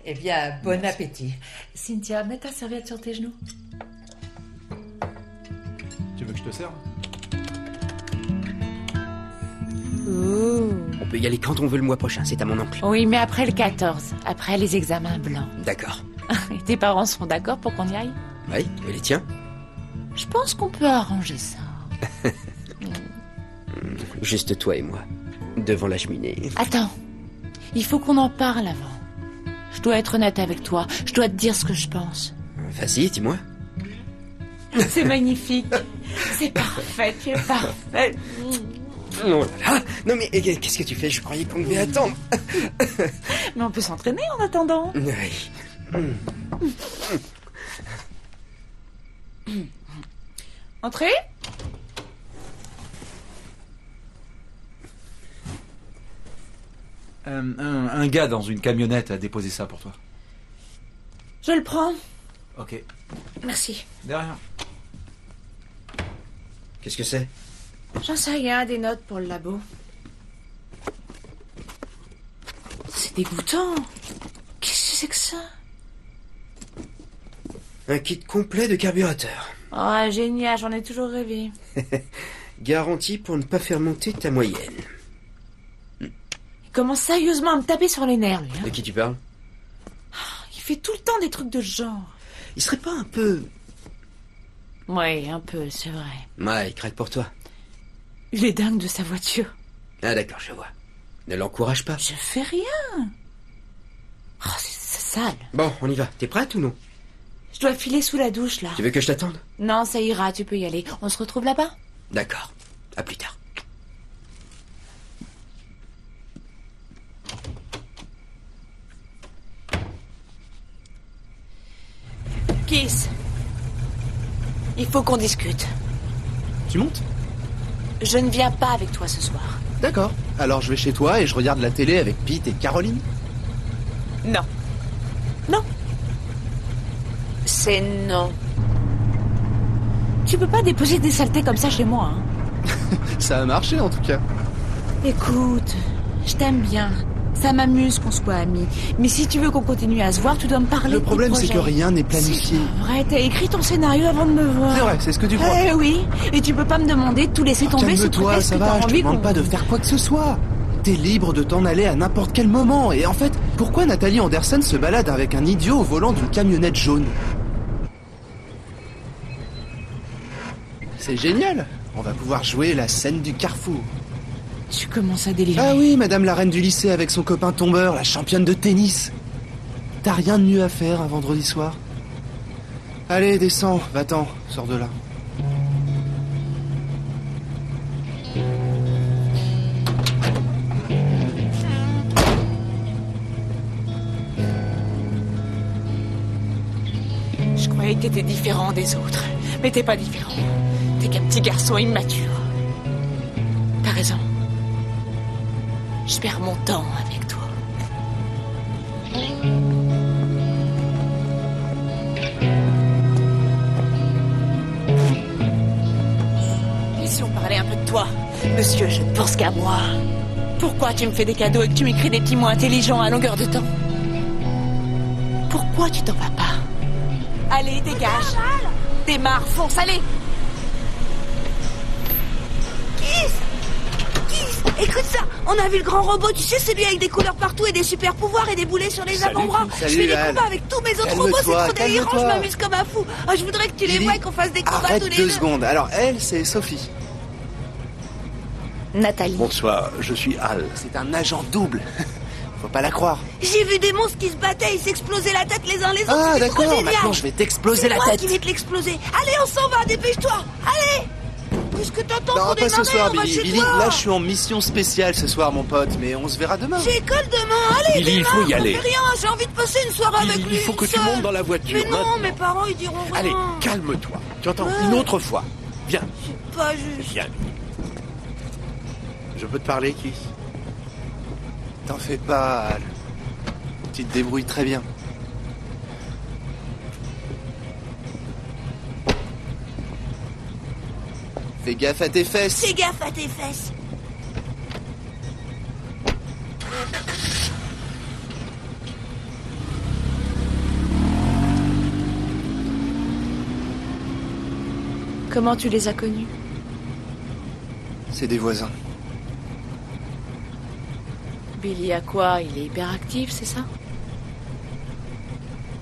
Eh bien, bon appétit. Cynthia, mets ta serviette sur tes genoux. Tu veux que je te serve? On peut y aller quand on veut le mois prochain, c'est à mon oncle. Oui, mais après le 14, après les examens blancs. D'accord. Et tes parents sont d'accord pour qu'on y aille? Oui, et les tiens? Je pense qu'on peut arranger ça. Juste toi et moi, devant la cheminée. Attends, il faut qu'on en parle avant. Je dois être honnête avec toi, je dois te dire ce que je pense. Vas-y, dis-moi. C'est magnifique. C'est parfait, tu es parfait. Oh là là. Non mais qu'est-ce que tu fais? Je croyais qu'on devait attendre. Mais on peut s'entraîner en attendant. Oui. Entrez. Un gars dans une camionnette a déposé ça pour toi. Je le prends. Ok. Merci. De rien. Qu'est-ce que c'est? J'en sais rien, des notes pour le labo. C'est dégoûtant. Qu'est-ce que c'est que ça? Un kit complet de carburateur. Oh, génial, j'en ai toujours rêvé. Garantie pour ne pas faire monter ta moyenne. Il commence sérieusement à me taper sur les nerfs, lui. De qui tu parles? Il fait tout le temps des trucs de ce genre. Il serait pas un peu... Oui, un peu, c'est vrai. Ouais, il craque pour toi. Il est dingue de sa voiture. Ah d'accord, je vois. Ne l'encourage pas. Je fais rien. Oh, c'est sale. Bon, on y va. T'es prête ou non? Je dois filer sous la douche, là. Tu veux que je t'attende? Non, ça ira, tu peux y aller. On se retrouve là-bas? D'accord. À plus tard. Kiss. Il faut qu'on discute. Tu montes? Je ne viens pas avec toi ce soir. D'accord. Alors je vais chez toi et je regarde la télé avec Pete et Caroline? Non. Non. C'est non. Tu peux pas déposer des saletés comme ça chez moi, hein. Ça a marché en tout cas. Écoute, je t'aime bien. Ça m'amuse qu'on soit amis. Mais si tu veux qu'on continue à se voir, tu dois me parler. Le problème, c'est que rien n'est planifié. C'est vrai, t'as écrit ton scénario avant de me voir. C'est vrai, c'est ce que tu crois. Eh oui, et tu peux pas me demander de tout laisser tomber sous Calme-toi, prétexte ça que t'as va, je te envie qu'on... demande pas de faire quoi que ce soit. T'es libre de t'en aller à n'importe quel moment. Et en fait, pourquoi Nathalie Anderson se balade avec un idiot au volant d'une camionnette jaune? C'est génial. On va pouvoir jouer la scène du carrefour. Tu commences à délirer. Ah oui, madame la reine du lycée avec son copain tombeur, la championne de tennis. T'as rien de mieux à faire un vendredi soir? Allez, descends, va-t'en, sors de là. Je croyais que t'étais différent des autres. Mais t'es pas différent. T'es qu'un petit garçon immature. T'as raison. Je perds mon temps avec toi. Et si on parlait un peu de toi? Monsieur, je ne pense qu'à moi. Pourquoi tu me fais des cadeaux et que tu m'écris des petits mots intelligents à longueur de temps? Pourquoi tu t'en vas pas? Allez, dégage. Démarre, fonce, allez. Écoute ça, on a vu le grand robot, tu sais, celui avec des couleurs partout et des super pouvoirs et des boulets sur les avant-bras. Je fais des combats avec tous mes autres robots, c'est trop délirant, je m'amuse comme un fou. Ah, je voudrais que tu les vois et qu'on fasse des combats tous les deux. Arrête 2 secondes. Alors, elle, c'est Sophie. Nathalie. Bonsoir, je suis Al. C'est un agent double. Faut pas la croire. J'ai vu des monstres qui se battaient, ils s'explosaient la tête les uns les autres. Ah, c'était trop d'accord, génial. maintenant je vais t'exploser la C'est moi tête. qui vais te l'exploser. Allez, on s'en va, dépêche-toi. Allez. Qu'est-ce que t'attends Non, pour pas ce démarrer? soir, On va Billy. chez Billy, toi. là, je suis en mission spéciale ce soir, mon pote, mais on se verra demain. J'ai école demain, allez, Billy, il faut y démarre, aller. on fait rien, j'ai envie de passer une soirée avec lui. Il faut que tu seul. montes dans la voiture. Mais non, maintenant. mes parents, ils diront rien. Allez, calme-toi. Tu entends? Ouais. Une autre fois. Viens. C'est pas juste. Viens. Je peux te parler, Kiss? T'en fais pas, Al. Tu te débrouilles très bien. Fais gaffe à tes fesses. Fais gaffe à tes fesses. Comment tu les as connus? C'est des voisins. Billy a quoi? Il est hyperactif, c'est ça?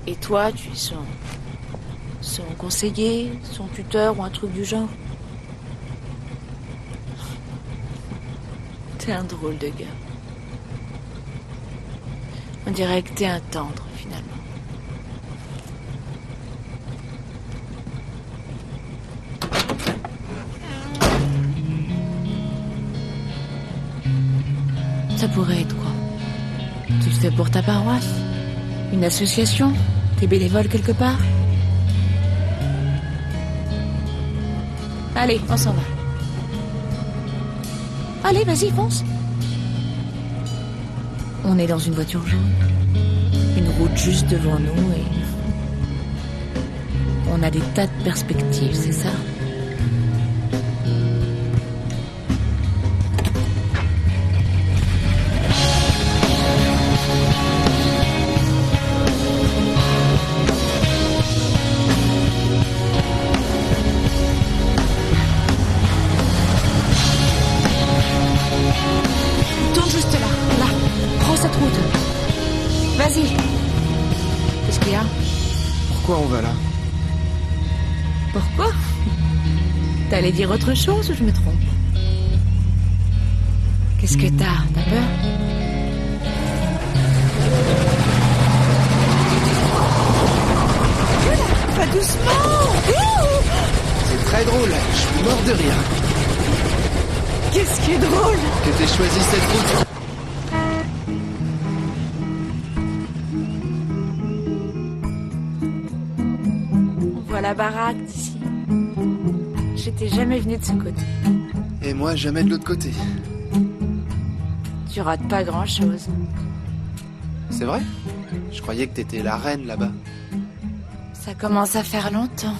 Et toi, tu es son conseiller, son tuteur ou un truc du genre? T'es un drôle de gars. On dirait que t'es un tendre, finalement. Ça pourrait être quoi? Tu le fais pour ta paroisse? Une association? T'es bénévole quelque part? Allez, on s'en va. Allez, vas-y, fonce. On est dans une voiture jaune. Une route juste devant nous et... on a des tas de perspectives, c'est ça? Tourne juste là. Prends cette route. Vas-y. Qu'est-ce qu'il y a? Pourquoi on va là? Pourquoi? T'allais dire autre chose ou je me trompe? Qu'est-ce que t'as? T'as peur? Pas doucement. C'est très drôle, je suis mort de rire. Qu'est-ce qui est drôle? Que t'aies choisi cette route. On voit la baraque d'ici. J'étais jamais venue de ce côté. Et moi, jamais de l'autre côté. Tu rates pas grand-chose. C'est vrai? Je croyais que t'étais la reine là-bas. Ça commence à faire longtemps.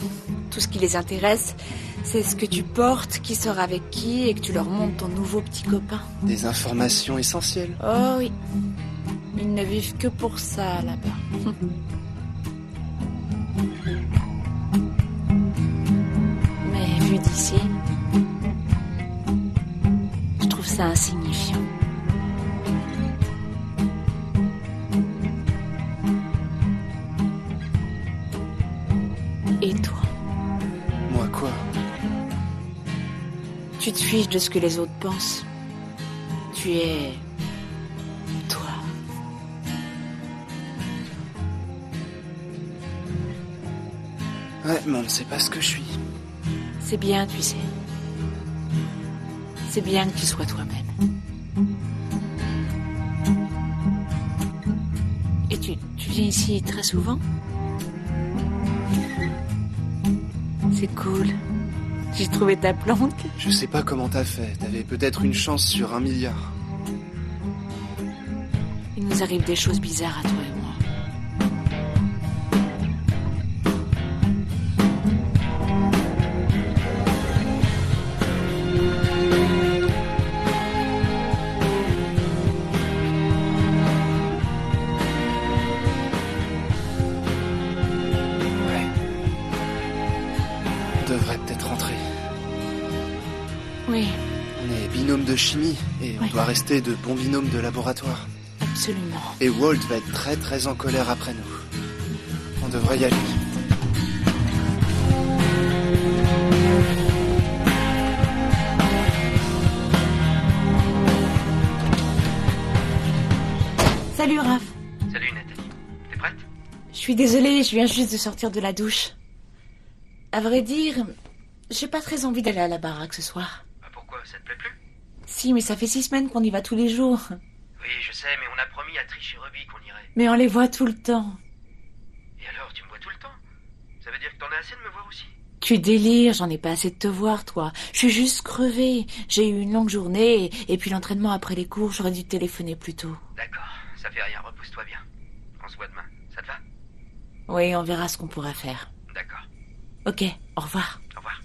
Tout ce qui les intéresse, c'est ce que tu portes, qui sort avec qui, et que tu leur montres ton nouveau petit copain. Des informations essentielles. Oh oui. Ils ne vivent que pour ça, là-bas. Mais vu d'ici, je trouve ça insignifiant. Et toi? Moi quoi? Tu te fiches de ce que les autres pensent. Tu es... toi. Ouais, mais on ne sait pas ce que je suis. C'est bien, tu sais. C'est bien que tu sois toi-même. Et tu viens ici très souvent? C'est cool. J'ai trouvé ta planque. Je sais pas comment t'as fait. T'avais peut-être une chance sur 1 milliard. Il nous arrive des choses bizarres à toi et moi. de chimie, et on doit rester de bons binômes de laboratoire. Absolument. Et Walt va être très très en colère après nous. On devrait y aller. Salut Raph. Salut Nathalie. T'es prête? Je suis désolée, je viens juste de sortir de la douche. À vrai dire, j'ai pas très envie d'aller à la baraque ce soir. Bah pourquoi? Ça te plaît plus? Si, mais ça fait 6 semaines qu'on y va tous les jours. Oui, je sais, mais on a promis à Trish et Ruby qu'on irait. Mais on les voit tout le temps. Et alors, tu me vois tout le temps? Ça veut dire que t'en as assez de me voir aussi? Tu délires, j'en ai pas assez de te voir, toi. Je suis juste crevée. J'ai eu une longue journée, et puis l'entraînement après les cours, j'aurais dû te téléphoner plus tôt. D'accord, ça fait rien, repose-toi bien. On se voit demain, ça te va? Oui, on verra ce qu'on pourra faire. D'accord. Ok, au revoir. Au revoir.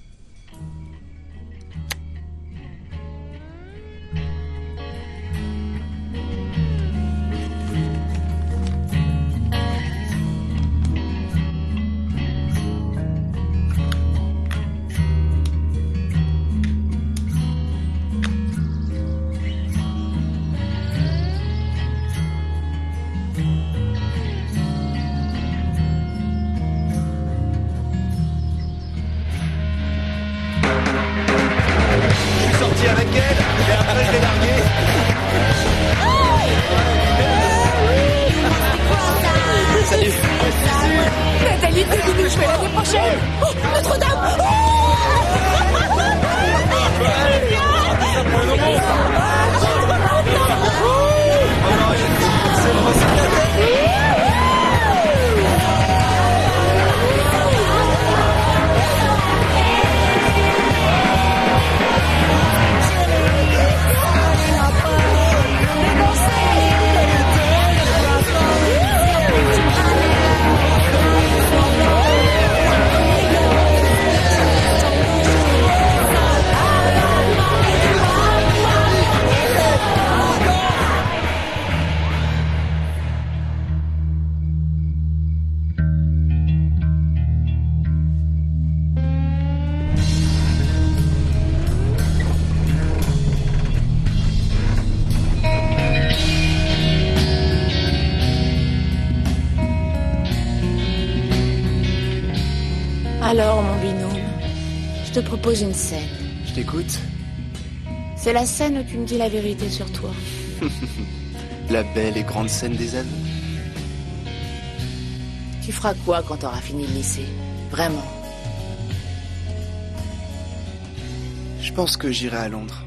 Avec elle, et après je l'ai larguée. Salut. Nathalie, t'es venue jouer l'année prochaine. Oh, Notre-Dame. Alors, mon binôme, je te propose une scène. Je t'écoute. C'est la scène où tu me dis la vérité sur toi. La belle et grande scène des aveux. Tu feras quoi quand t'auras fini le lycée? Vraiment? Je pense que j'irai à Londres.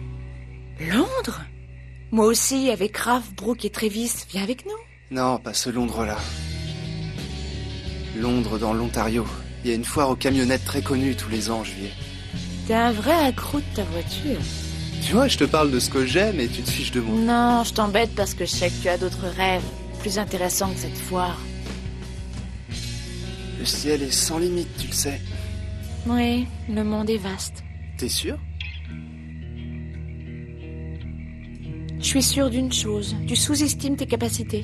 Londres? Moi aussi, avec Raph, Brooke et Travis. Viens avec nous. Non, pas ce Londres-là. Londres dans l'Ontario. Il y a une foire aux camionnettes très connue tous les ans en juillet. T'es un vrai accro de ta voiture. Tu vois, je te parle de ce que j'aime et tu te fiches de moi. Non, je t'embête parce que je sais que tu as d'autres rêves, plus intéressants que cette foire. Le ciel est sans limite, tu le sais. Oui, le monde est vaste. T'es sûr? Je suis sûre d'une chose, tu sous-estimes tes capacités.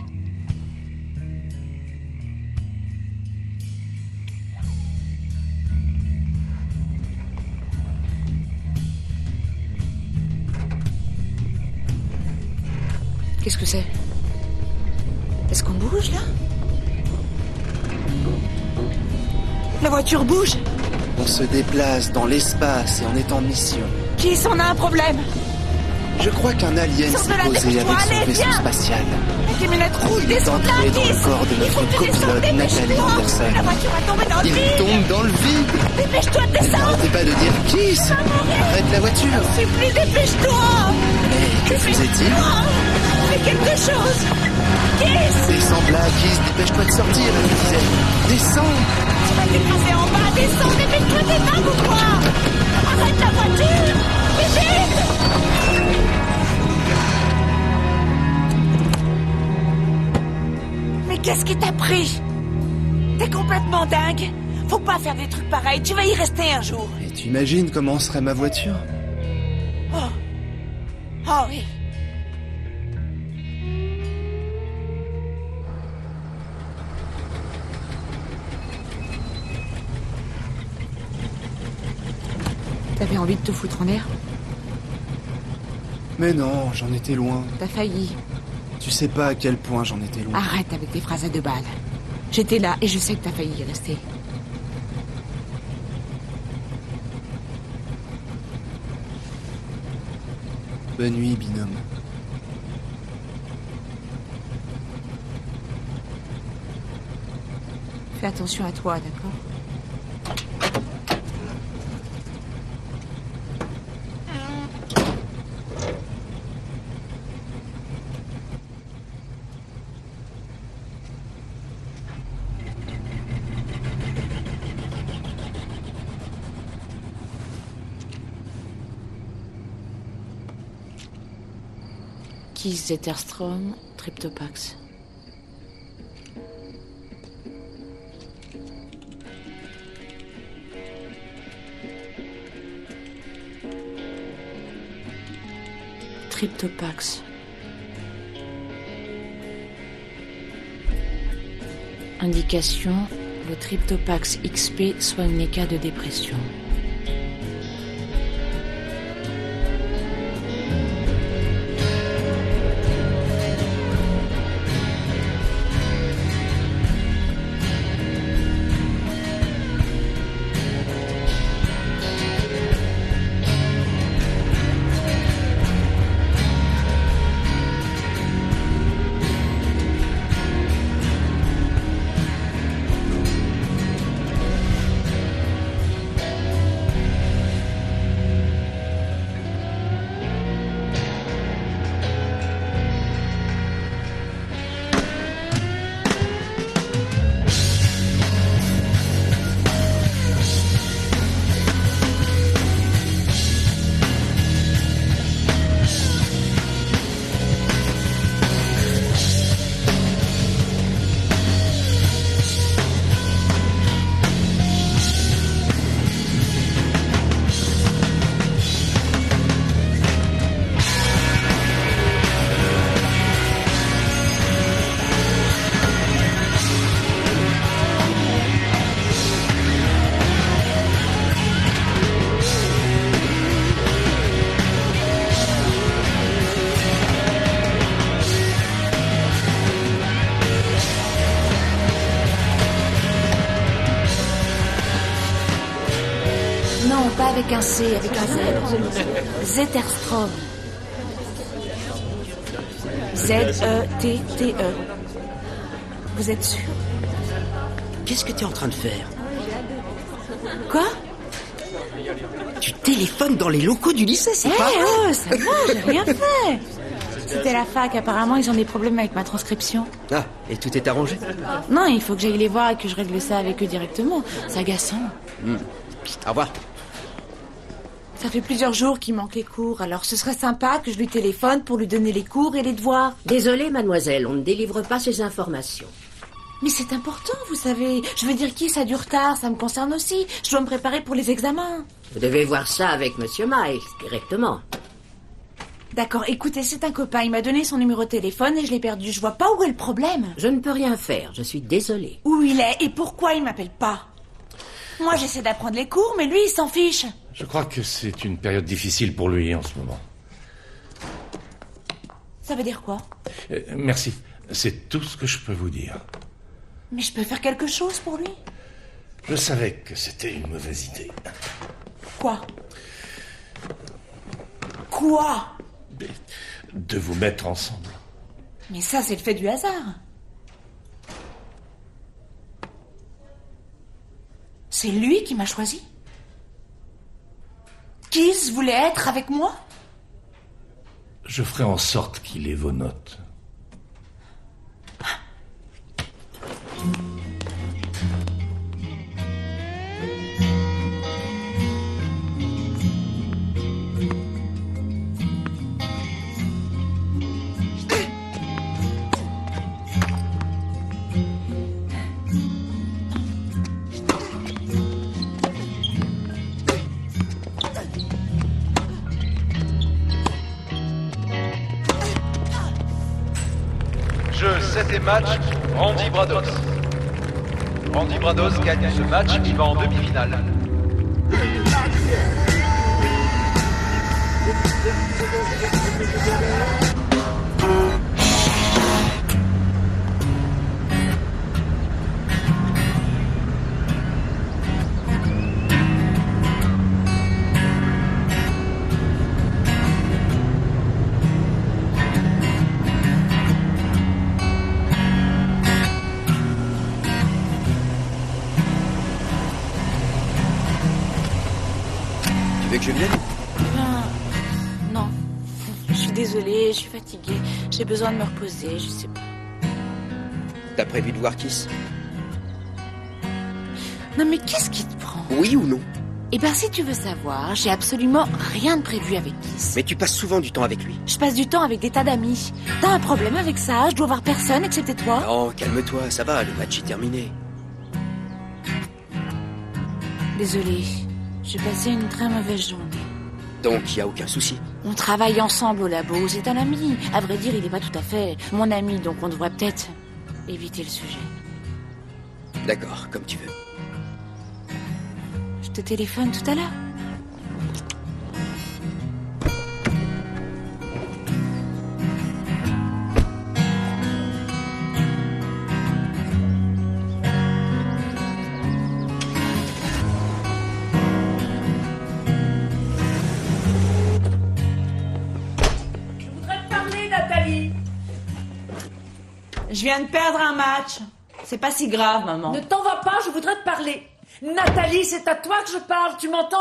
Qu'est-ce que c'est? Est-ce qu'on bouge, là? La voiture bouge! On se déplace dans l'espace et on est en mission. Qui s'en a un problème? Je crois qu'un alien s'est posé avec son vaisseau spatial. La camionnette roule, descend de dans le corps de notre copilote Nathalie Anderson. La voiture va tomber dans le vide! Il tombe dans le vide! Dépêche-toi de descendre! N'arrêtez pas de dire Kiss! Arrête la voiture! S'il vous plaît, dépêche-toi! Mais que faisait-il? Fais quelque chose! Kiss! Descends là, Kiss, dépêche-toi de sortir, elle me disait. Descends! Tu vas t'écraser en bas, descends, dépêche-toi, t'es dingue ou quoi? Arrête la voiture! Vite! Mais qu'est-ce qui t'a pris? T'es complètement dingue! Faut pas faire des trucs pareils, tu vas y rester un jour! Et tu imagines comment serait ma voiture? Oh! Oh oui! T'avais envie de te foutre en l'air? Mais non, j'en étais loin. T'as failli. Tu sais pas à quel point j'en étais loin. Arrête avec tes phrases à 2 balles. J'étais là et je sais que t'as failli y rester. Bonne nuit, binôme. Fais attention à toi, d'accord? Keith Zetterstrom, Triptopax. Triptopax. Indication, le Triptopax XP soigne les cas de dépression. Non, pas avec un C, avec un Z. Zetterstrom. Z-E-T-T-E. Vous êtes sûr? Qu'est-ce que t'es en train de faire? Quoi? Tu téléphones dans les locaux du lycée, c'est pas vrai? Oh, ça va, j'ai rien fait. C'était la fac, apparemment ils ont des problèmes avec ma transcription. Ah, et tout est arrangé? Non, il faut que j'aille les voir et que je règle ça avec eux directement. C'est agaçant. Au revoir. Ça fait plusieurs jours qu'il manque les cours, alors ce serait sympa que je lui téléphone pour lui donner les cours et les devoirs. Désolée, mademoiselle, on ne délivre pas ces informations. Mais c'est important, vous savez. Je veux dire, qui ça a du retard, ça me concerne aussi. Je dois me préparer pour les examens. Vous devez voir ça avec Monsieur Miles, directement. D'accord, écoutez, c'est un copain. Il m'a donné son numéro de téléphone et je l'ai perdu. Je vois pas où est le problème. Je ne peux rien faire, je suis désolée. Où il est et pourquoi il m'appelle pas? Moi, j'essaie d'apprendre les cours, mais lui, il s'en fiche. Je crois que c'est une période difficile pour lui en ce moment. Ça veut dire quoi? Merci, c'est tout ce que je peux vous dire. Mais je peux faire quelque chose pour lui? Je savais que c'était une mauvaise idée. Quoi? Quoi? De vous mettre ensemble. Mais ça, c'est le fait du hasard. C'est lui qui m'a choisi. Keith voulait être avec moi? Je ferai en sorte qu'il ait vos notes. Jeu 7 et match, Randy Brados. Randy Brados gagne ce match, il va en demi-finale. Tu veux que je vienne? Non. Je suis désolée, je suis fatiguée. J'ai besoin de me reposer, je sais pas. T'as prévu de voir Kiss? Non mais qu'est-ce qui te prend? Oui ou non? Eh ben si tu veux savoir, j'ai absolument rien de prévu avec Kiss. Mais tu passes souvent du temps avec lui. Je passe du temps avec des tas d'amis. T'as un problème avec ça? Je dois voir personne excepté toi? Non, calme-toi, ça va, le match est terminé. Désolée, j'ai passé une très mauvaise journée. Donc, y a aucun souci. On travaille ensemble au labo, c'est un ami. À vrai dire, il est pas tout à fait mon ami, donc on devrait peut-être éviter le sujet. D'accord, comme tu veux. Je te téléphone tout à l'heure. Je viens de perdre un match. C'est pas si grave, maman. Ne t'en vas pas, je voudrais te parler. Nathalie, c'est à toi que je parle, tu m'entends?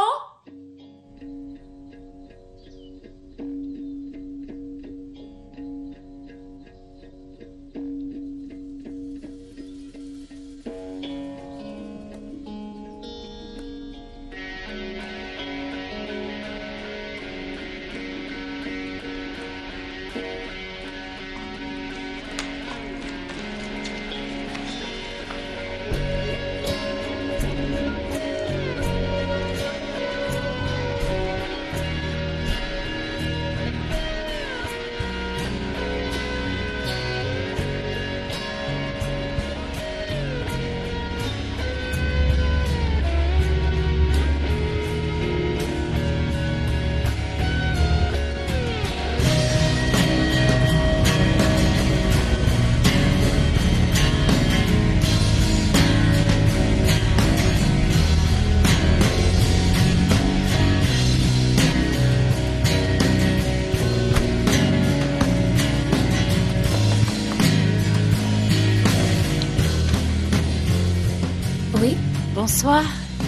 Bonsoir.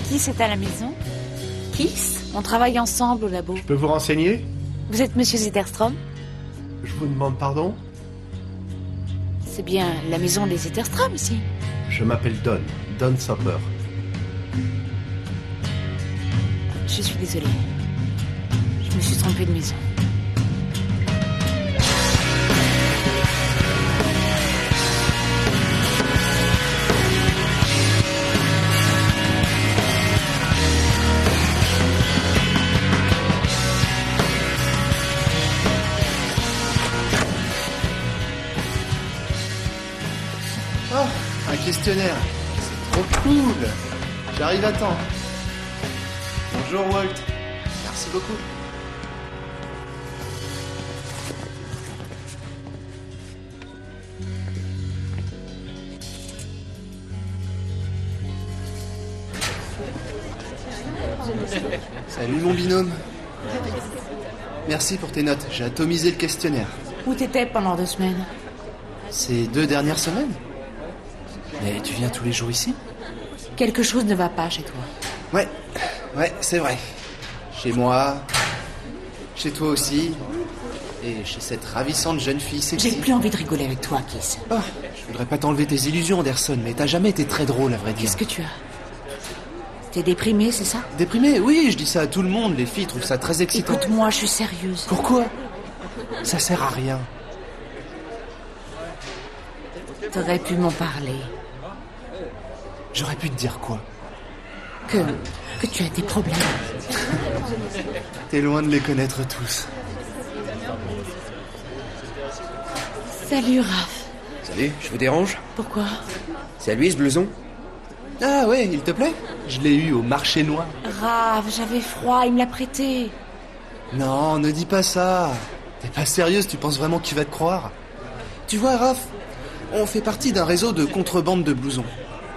Kiss est à la maison? Kiss? On travaille ensemble au labo. Je peux vous renseigner? Vous êtes Monsieur Zetterstrom? Je vous demande pardon? C'est bien la maison des Zetterstrom ici. Je m'appelle Don Sopper. Je suis désolée. Je me suis trompée de maison. Questionnaire. C'est trop cool. J'arrive à temps. Bonjour Walt. Merci beaucoup. Salut mon binôme. Merci pour tes notes. J'ai atomisé le questionnaire. Où t'étais pendant 2 semaines? Ces 2 dernières semaines? Mais tu viens tous les jours ici? Quelque chose ne va pas chez toi. Ouais, c'est vrai. Chez moi, chez toi aussi, et chez cette ravissante jeune fille sexy. J'ai plus envie de rigoler avec toi, Kiss. Oh, je voudrais pas t'enlever tes illusions, Anderson, mais t'as jamais été très drôle, à vrai dire. Qu'est-ce que tu as? T'es déprimé, c'est ça? Déprimé? Oui, je dis ça à tout le monde. Les filles trouvent ça très excitant. Écoute-moi, je suis sérieuse. Pourquoi? Ça sert à rien. T'aurais pu m'en parler. J'aurais pu te dire quoi? Que tu as des problèmes. T'es loin de les connaître tous. Salut, Raph. Salut, je vous dérange? Pourquoi? C'est à lui ce blouson? Ah ouais, il te plaît? Je l'ai eu au marché noir. Raph, j'avais froid, il me l'a prêté. Non, ne dis pas ça. T'es pas sérieuse, tu penses vraiment qu'il va te croire? Tu vois, Raph, on fait partie d'un réseau de contrebande de blousons.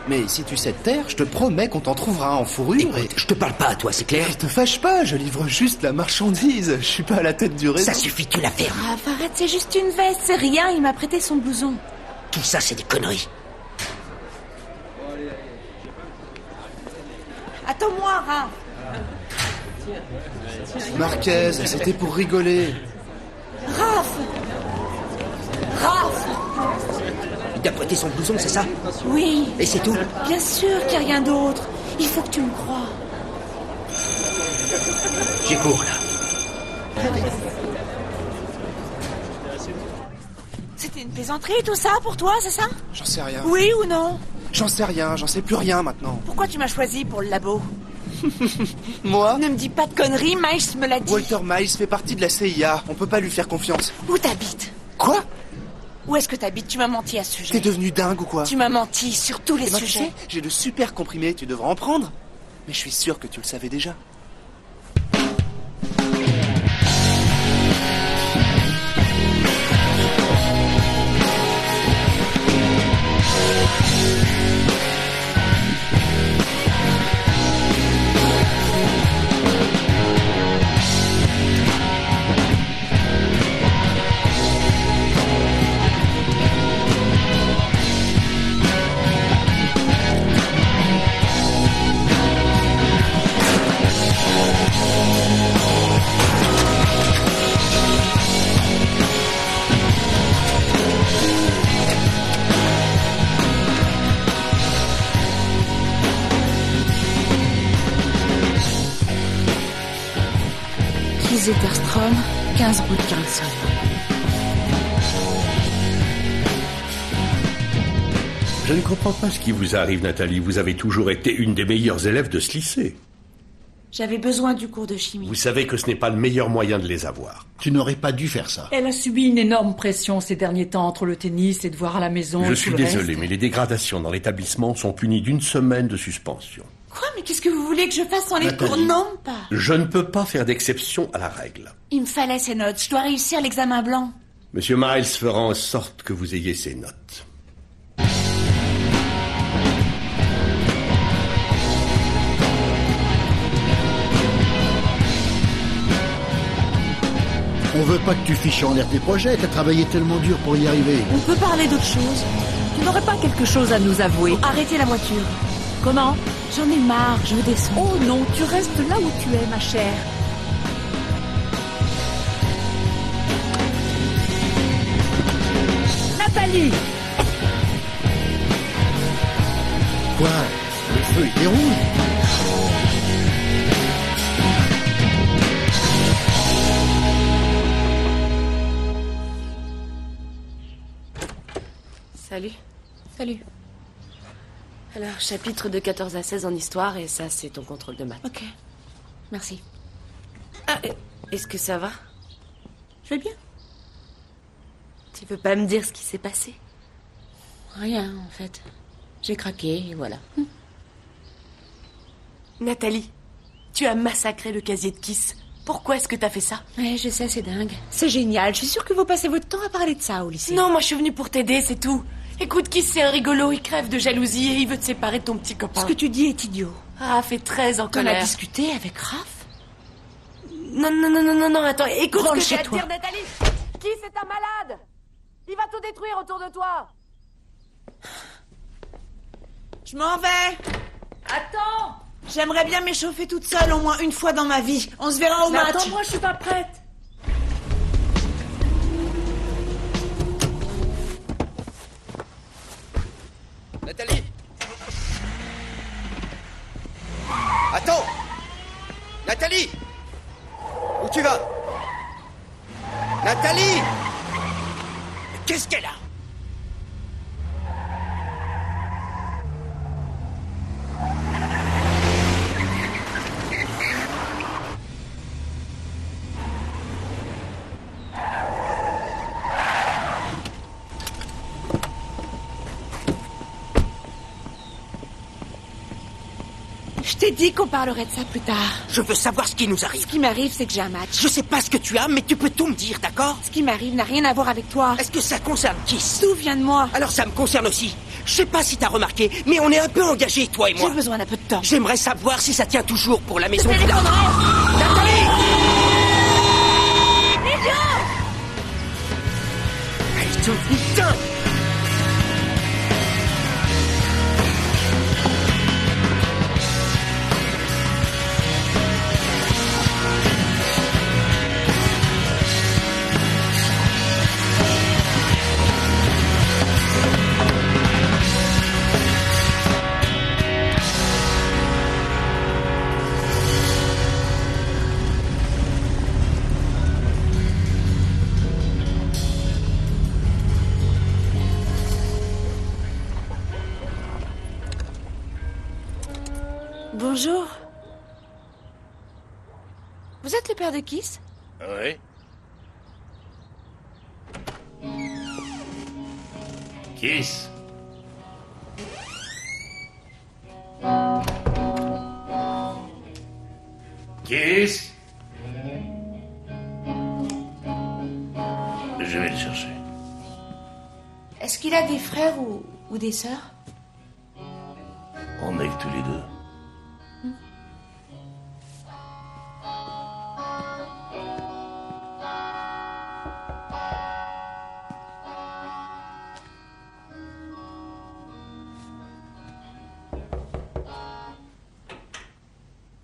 Mais si tu sais te taire, je te promets qu'on t'en trouvera en fourrure. Écoute, je te parle pas à toi, c'est clair? Te fâche pas, je livre juste la marchandise. Je suis pas à la tête du réseau. Ça suffit, tu l'as fait. Raph, arrête, c'est juste une veste, c'est rien, il m'a prêté son blouson. Tout ça, c'est des conneries. Attends-moi, Raph. Marquez, c'était pour rigoler. Raph! Raph! Il t'a prêté son blouson, c'est ça? Oui. Et c'est tout? Bien sûr qu'il n'y a rien d'autre. Il faut que tu me crois. J'y cours, là. C'était une plaisanterie, tout ça, pour toi, c'est ça? J'en sais rien. Oui ou non? J'en sais rien, j'en sais plus rien maintenant. Pourquoi tu m'as choisi pour le labo? Moi? Ne me dis pas de conneries, Miles me l'a dit. Walter Miles fait partie de la CIA, on peut pas lui faire confiance. Où t'habites? Quoi? Où est-ce que t'habites? Tu m'as menti à ce sujet. T'es devenu dingue ou quoi? Tu m'as menti sur tous les Tu sujets. sais, j'ai de super comprimés, tu devras en prendre. Mais je suis sûr que tu le savais déjà. Zetterstrom, 15 route Carlson. Je ne comprends pas ce qui vous arrive, Nathalie. Vous avez toujours été une des meilleures élèves de ce lycée. J'avais besoin du cours de chimie. Vous savez que ce n'est pas le meilleur moyen de les avoir. Tu n'aurais pas dû faire ça. Elle a subi une énorme pression ces derniers temps entre le tennis, les devoirs à la maison. Je et suis tout le désolé, reste. mais les dégradations dans l'établissement sont punies d'1 semaine de suspension. Quoi? Mais qu'est-ce que vous voulez que je fasse sans les Nathalie. cours? Non, pas. Je ne peux pas faire d'exception à la règle. Il me fallait ces notes. Je dois réussir l'examen blanc. Monsieur Miles fera en sorte que vous ayez ces notes. On veut pas que tu fiches en l'air tes projets, t'as travaillé tellement dur pour y arriver. On peut parler d'autre chose. Tu n'aurais pas quelque chose à nous avouer? Arrêtez la voiture. Comment? J'en ai marre, je veux descendre. Oh non, tu restes là où tu es, ma chère. Nathalie! Quoi? Le feu était rouge? Salut. Salut. Alors, chapitre de 14 à 16 en histoire, et ça, c'est ton contrôle de maths. Ok. Merci. Ah, est-ce que ça va? Je vais bien. Tu peux pas me dire ce qui s'est passé? Rien, en fait. J'ai craqué, et voilà. Nathalie, tu as massacré le casier de Kiss. Pourquoi est-ce que t'as fait ça? Ouais, je sais, c'est dingue. C'est génial. Je suis sûre que vous passez votre temps à parler de ça au lycée. Non, moi je suis venue pour t'aider, c'est tout. Écoute, Kiss, c'est un rigolo, il crève de jalousie et il veut te séparer de ton petit copain. Ce que tu dis est idiot. Raph est très en T'en colère. as discuté avec Raph? Non, attends, écoute Rentre ce que j'ai chez à te toi. dire, Nathalie. Kiss est un malade. Il va tout détruire autour de toi. Je m'en vais. Attends! J'aimerais bien m'échauffer toute seule au moins une fois dans ma vie. On se verra au Mais match. attends, moi je suis pas prête. Nathalie! Attends! Nathalie! Où tu vas? Nathalie! Mais qu'est-ce qu'elle a? Je t'ai dit qu'on parlerait de ça plus tard. Je veux savoir ce qui nous arrive. Ce qui m'arrive, c'est que j'ai un match. Je sais pas ce que tu as, mais tu peux tout me dire, d'accord? Ce qui m'arrive n'a rien à voir avec toi. Est-ce que ça concerne Kiss? Tout vient de moi. Alors ça me concerne aussi. Je sais pas si t'as remarqué, mais on est un peu engagés, toi et moi. J'ai besoin d'un peu de temps. J'aimerais savoir si ça tient toujours pour la maison du Nathalie! Elle est devenue dingue! Bonjour. Vous êtes le père de Kiss? Oui. Kiss. Kiss. Je vais le chercher. Est-ce qu'il a des frères ou des sœurs? On est que tous les deux.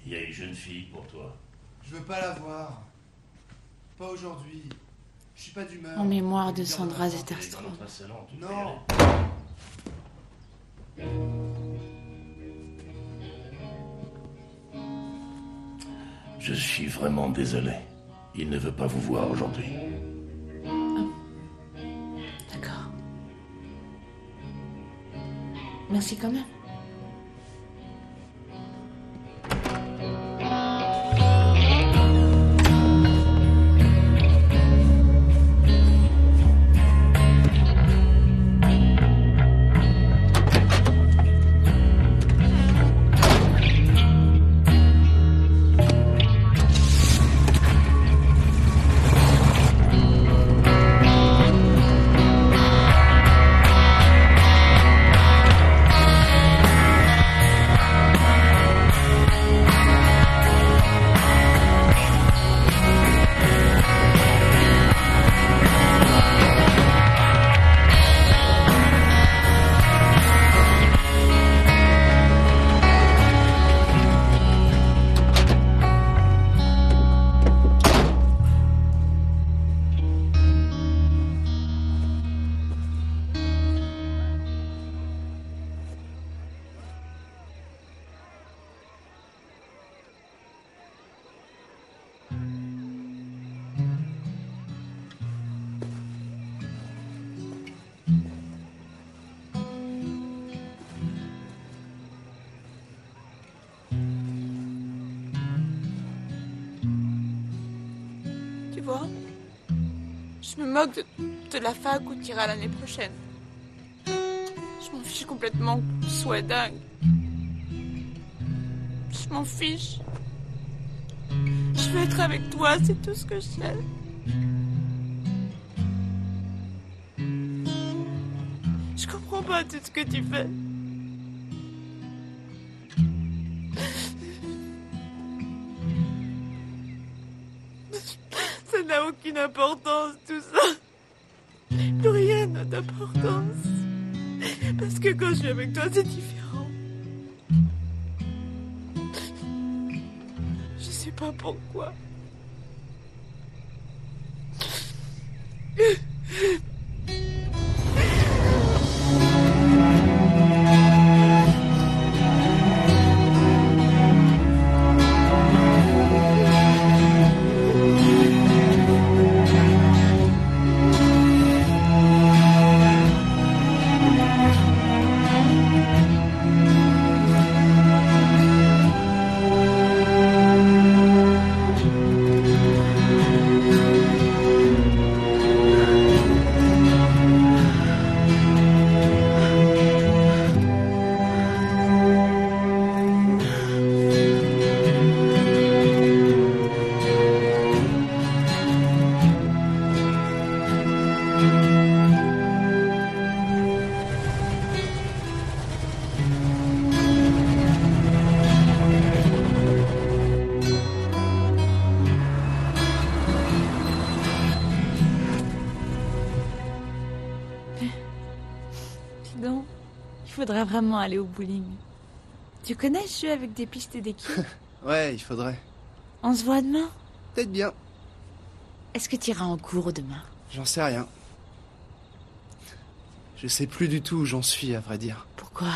Il y a une jeune fille pour toi. Je veux pas la voir. Pas aujourd'hui. Je suis pas d'humeur. En mémoire de Sandra Zetterstrom. Non. Je suis vraiment désolé. Il ne veut pas vous voir aujourd'hui. D'accord. Merci quand même. Je me moque de la fac où tu iras l'année prochaine. Je m'en fiche complètement que tu sois dingue. Je m'en fiche. Je veux être avec toi, c'est tout ce que je sais. Je comprends pas tout ce que tu fais. Ça n'a aucune importance, tout ça. Plus rien n'a d'importance. Parce que quand je suis avec toi, c'est différent. Je sais pas pourquoi. faudrait vraiment aller au bowling. Tu connais ce jeu avec des pistes et des quilles? Ouais, il faudrait. On se voit demain? Peut-être bien. Est-ce que tu iras en cours demain? J'en sais rien. Je sais plus du tout où j'en suis, à vrai dire. Pourquoi?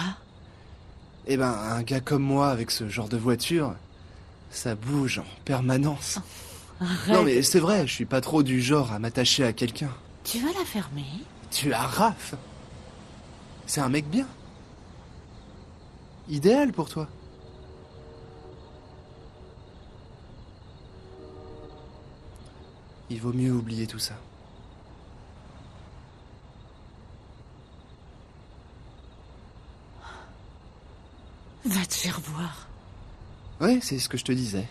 Eh ben, un gars comme moi, avec ce genre de voiture, ça bouge en permanence. Arrête. Non mais c'est vrai, je suis pas trop du genre à m'attacher à quelqu'un. Tu vas la fermer? Tu as Raph. C'est un mec bien. Idéal pour toi. Il vaut mieux oublier tout ça. Va te faire voir. Ouais, c'est ce que je te disais.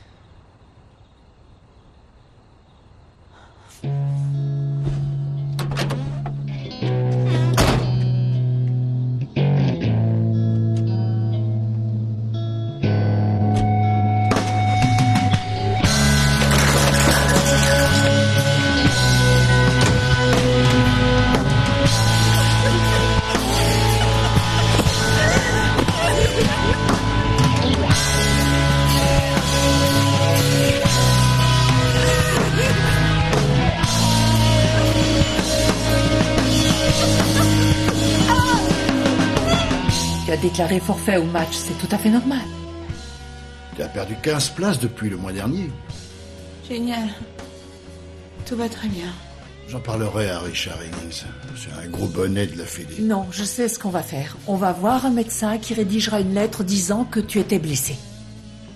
Tu as déclaré forfait au match, c'est tout à fait normal. Tu as perdu 15 places depuis le mois dernier. Génial. Tout va très bien. J'en parlerai à Richard Higgins. C'est un gros bonnet de la Fédé. Non, je sais ce qu'on va faire. On va voir un médecin qui rédigera une lettre disant que tu étais blessé.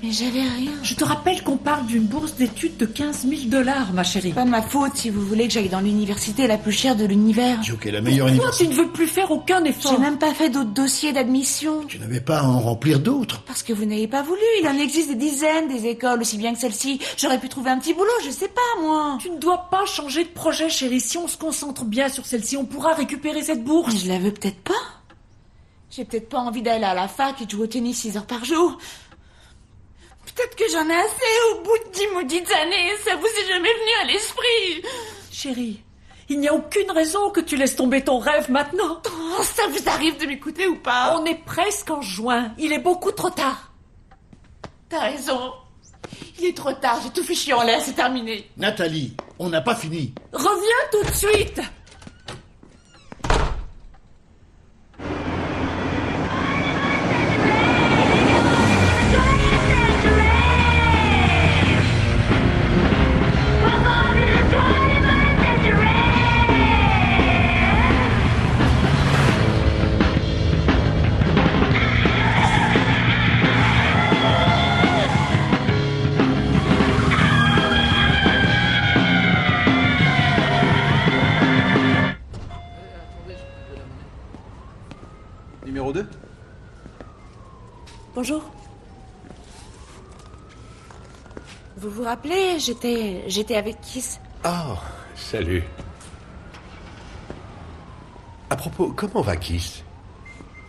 Mais j'avais rien. Je te rappelle qu'on parle d'une bourse d'études de 15 000 $, ma chérie. Pas de ma faute si vous voulez que j'aille dans l'université la plus chère de l'univers. Joe, la meilleure Pourquoi université. tu ne veux plus faire aucun effort? J'ai même pas fait d'autres dossiers d'admission. Tu n'avais pas à en remplir d'autres. Parce que vous n'avez pas voulu. Il en existe des dizaines, des écoles aussi bien que celle-ci. J'aurais pu trouver un petit boulot, je sais pas, moi. Tu ne dois pas changer de projet, chérie. Si on se concentre bien sur celle-ci, on pourra récupérer cette bourse. Mais je la veux peut-être pas. J'ai peut-être pas envie d'aller à la fac et de jouer au tennis 6 heures par jour. Peut-être que j'en ai assez au bout de 10 maudites années. Ça vous est jamais venu à l'esprit. Chérie, il n'y a aucune raison que tu laisses tomber ton rêve maintenant. Oh, ça vous arrive de m'écouter ou pas? On est presque en juin. Il est beaucoup trop tard. T'as raison. Il est trop tard. J'ai tout fichu en l'air. C'est terminé. Nathalie, on n'a pas fini. Reviens tout de suite. Numéro 2. Bonjour. Vous vous rappelez, j'étais avec Kiss. Oh, salut. À propos, comment va Kiss?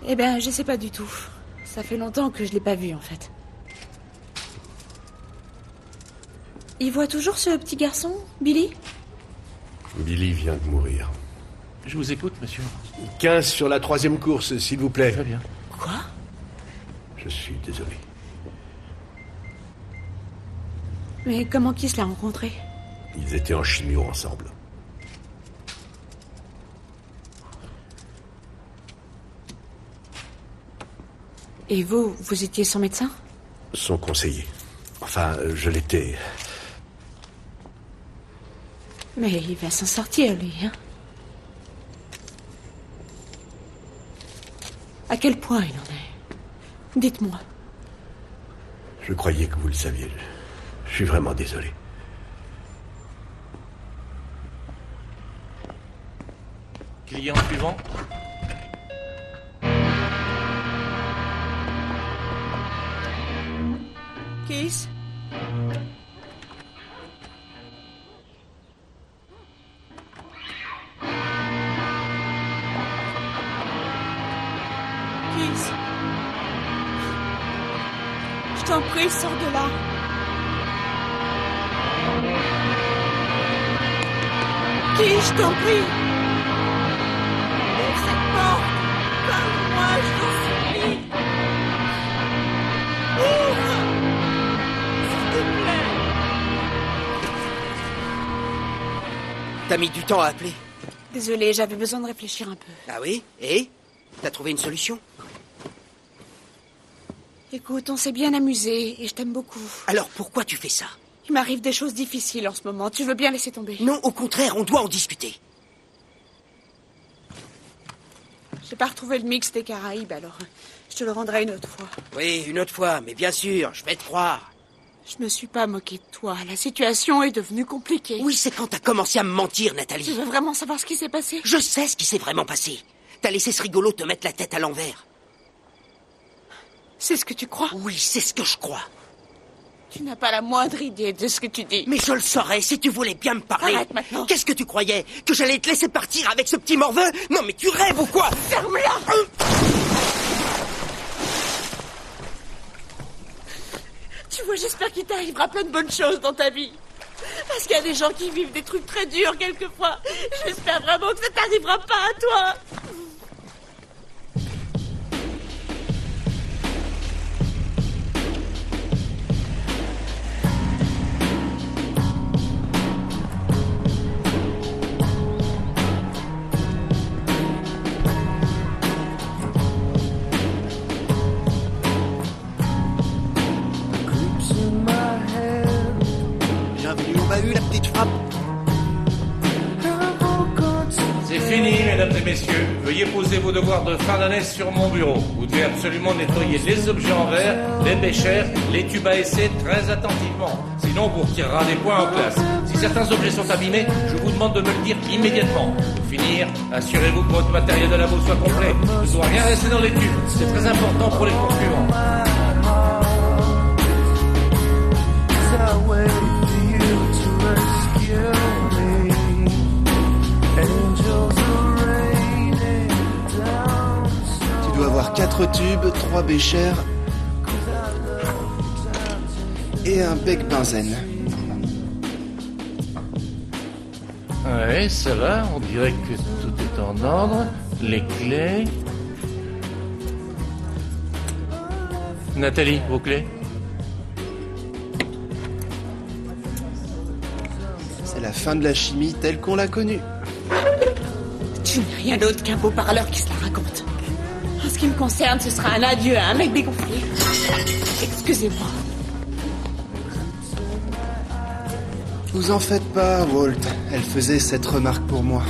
Eh ben, je sais pas du tout. Ça fait longtemps que je l'ai pas vu, en fait. Il voit toujours ce petit garçon, Billy? Billy vient de mourir. Je vous écoute, monsieur. 15 sur la 3e course, s'il vous plaît. Très bien. Quoi? Je suis désolé. Mais comment Kiss l'a rencontré? Ils étaient en chimio ensemble. Et vous étiez son médecin? Son conseiller. Enfin, je l'étais. Mais il va s'en sortir, lui, hein? À quel point il en est? Dites-moi. Je croyais que vous le saviez. Je suis vraiment désolé. Client suivant. Kiss? Kiss? Je t'en prie, sors de là. Kiss, je t'en prie. Ouvre cette porte. Comme moi, je t'en prie. t'as mis du temps à appeler? Désolée, j'avais besoin de réfléchir un peu. Ah oui? Et? T'as trouvé une solution? Écoute, on s'est bien amusé et je t'aime beaucoup. Alors pourquoi tu fais ça? Il m'arrive des choses difficiles en ce moment. Tu veux bien laisser tomber? Non, au contraire, on doit en discuter. J'ai pas retrouvé le mix des Caraïbes, alors je te le rendrai une autre fois. Oui, une autre fois, mais bien sûr, je vais te croire. Je me suis pas moquée de toi. La situation est devenue compliquée. Oui, c'est quand t'as commencé à me mentir, Nathalie. Tu veux vraiment savoir ce qui s'est passé? Je sais ce qui s'est vraiment passé. T'as laissé ce rigolo te mettre la tête à l'envers. C'est ce que tu crois? Oui, c'est ce que je crois. Tu n'as pas la moindre idée de ce que tu dis. Mais je le saurais si tu voulais bien me parler. Arrête maintenant. Qu'est-ce que tu croyais? Que j'allais te laisser partir avec ce petit morveux? Non mais tu rêves ou quoi? Ferme-la! Tu vois, j'espère qu'il t'arrivera plein de bonnes choses dans ta vie. Parce qu'il y a des gens qui vivent des trucs très durs quelquefois. J'espère vraiment que ça t'arrivera pas à toi. Bienvenue au bahut, la petite frappe. C'est fini, mesdames et messieurs. Veuillez poser vos devoirs de fin d'année sur mon bureau. Vous devez absolument nettoyer les objets en verre, les béchères, les tubes à essai très attentivement. Sinon, on vous retirera des points en classe. Si certains objets sont abîmés, je vous demande de me le dire immédiatement. Pour finir, assurez-vous que votre matériel de labo soit complet. Il ne doit rien rester dans les tubes. C'est très important pour les concurrents. Tu dois avoir 4 tubes, 3 béchères et un bec benzène. Ouais, ça va, on dirait que tout est en ordre. Les clés... Nathalie, vos clés? C'est la fin de la chimie telle qu'on l'a connue. Tu n'es rien d'autre qu'un beau parleur qui se la raconte. En ce qui me concerne, ce sera un adieu à un mec dégonflé. Excusez-moi. Vous en faites pas, Walt. Elle faisait cette remarque pour moi.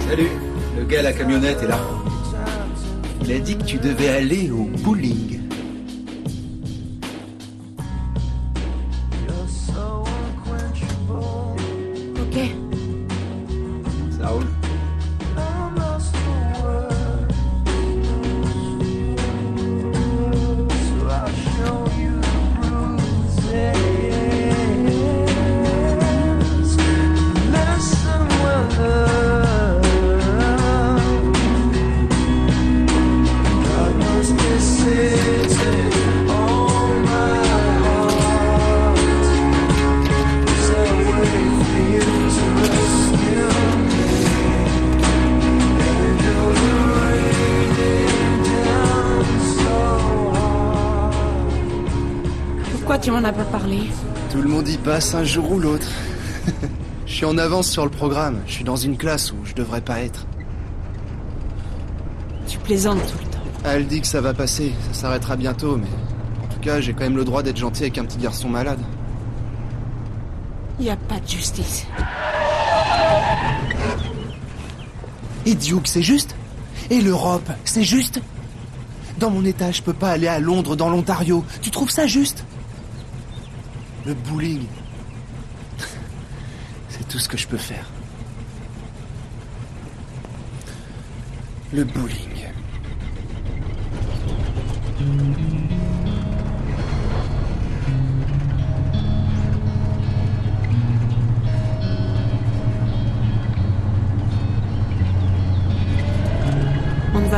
Salut, le gars à la camionnette est là. Il a dit que tu devais aller au bowling. Ok. Ça roule. Pourquoi tu m'en as pas parlé? Tout le monde y passe un jour ou l'autre. Je suis en avance sur le programme. Je suis dans une classe où je devrais pas être. Tu plaisantes tout le temps. Elle dit que ça va passer, ça s'arrêtera bientôt, mais... En tout cas, j'ai quand même le droit d'être gentil avec un petit garçon malade. Y a pas de justice. Et Duke, c'est juste? Et l'Europe, c'est juste? Dans mon état, je peux pas aller à Londres, dans l'Ontario. Tu trouves ça juste? Le bowling. C'est tout ce que je peux faire. Le bowling.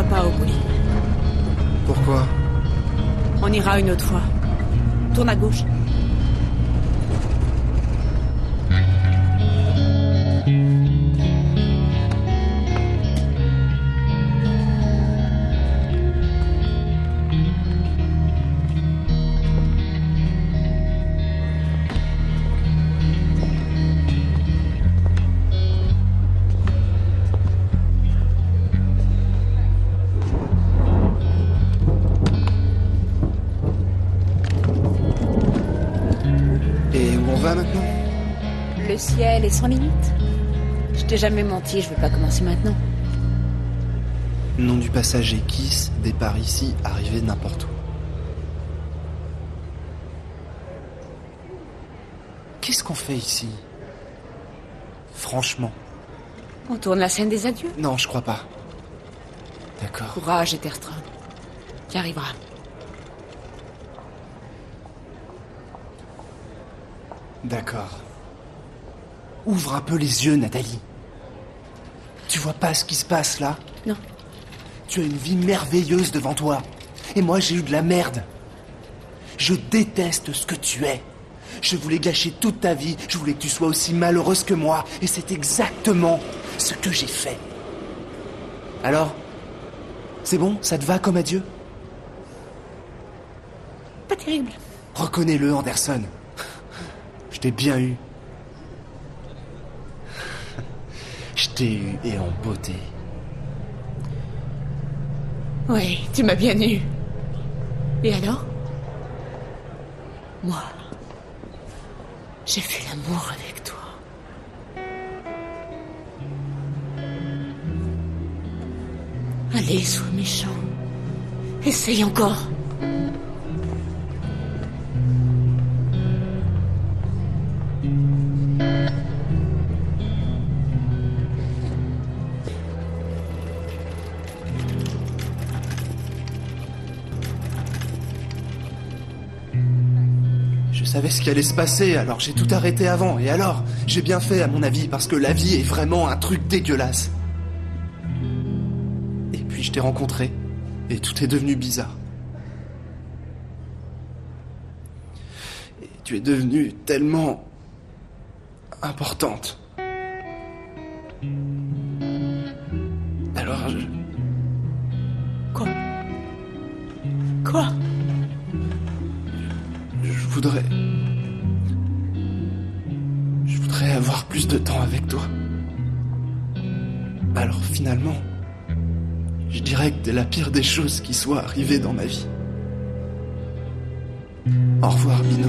ira pas au bowling. Pourquoi? On ira une autre fois. Tourne à gauche. Maintenant? Le ciel est sans limite. Je t'ai jamais menti, je veux pas commencer maintenant. Nom du passager Kiss, départ ici, arrivé n'importe où. Qu'est-ce qu'on fait ici? Franchement. On tourne la scène des adieux? Non, je crois pas. D'accord. Courage, Etterstrom. Tu y arriveras. D'accord. Ouvre un peu les yeux, Nathalie. Tu vois pas ce qui se passe là? Non. Tu as une vie merveilleuse devant toi. Et moi, j'ai eu de la merde. Je déteste ce que tu es. Je voulais gâcher toute ta vie. Je voulais que tu sois aussi malheureuse que moi. Et c'est exactement ce que j'ai fait. Alors? C'est bon? Ça te va comme adieu? Pas terrible. Reconnais-le, Anderson. Je t'ai bien eu. Je t'ai eu et en beauté. Oui, tu m'as bien eu. Et alors? Moi, j'ai fait l'amour avec toi. Allez, sois méchant. Essaye encore. Je savais ce qui allait se passer, alors j'ai tout arrêté avant. Et alors? J'ai bien fait, à mon avis, parce que la vie est vraiment un truc dégueulasse. Et puis je t'ai rencontré, et tout est devenu bizarre. Et tu es devenue tellement importante. Alors je... Quoi? Quoi? Je voudrais avoir plus de temps avec toi. Alors finalement, je dirais que t'es la pire des choses qui soit arrivée dans ma vie. Au revoir, Bino.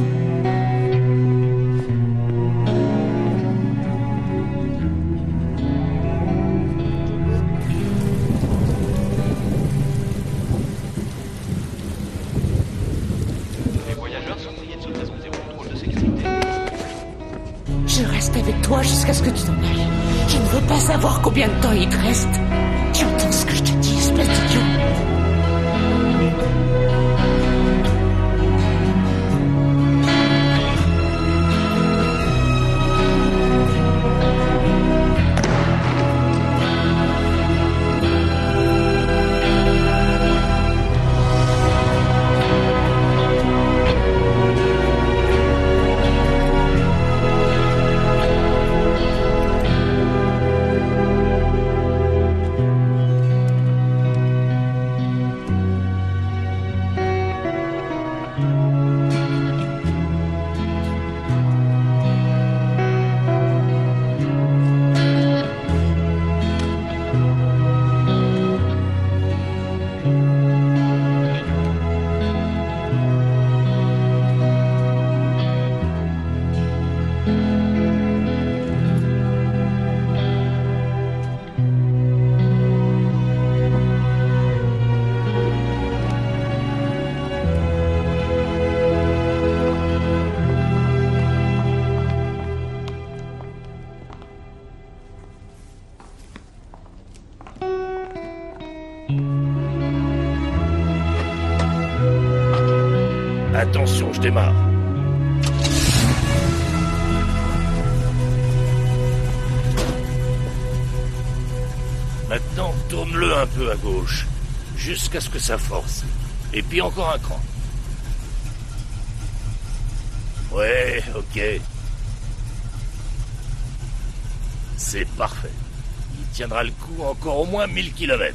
Toi jusqu'à ce que tu t'en ailles. Je ne veux pas savoir combien de temps il te reste. Tu entends ce que je te dis, espèce d'idiot? Attention, je démarre. Maintenant, tourne-le un peu à gauche. jusqu'à ce que ça force. Et puis encore un cran. Ouais, ok. C'est parfait. Il tiendra le coup encore au moins 1000 km.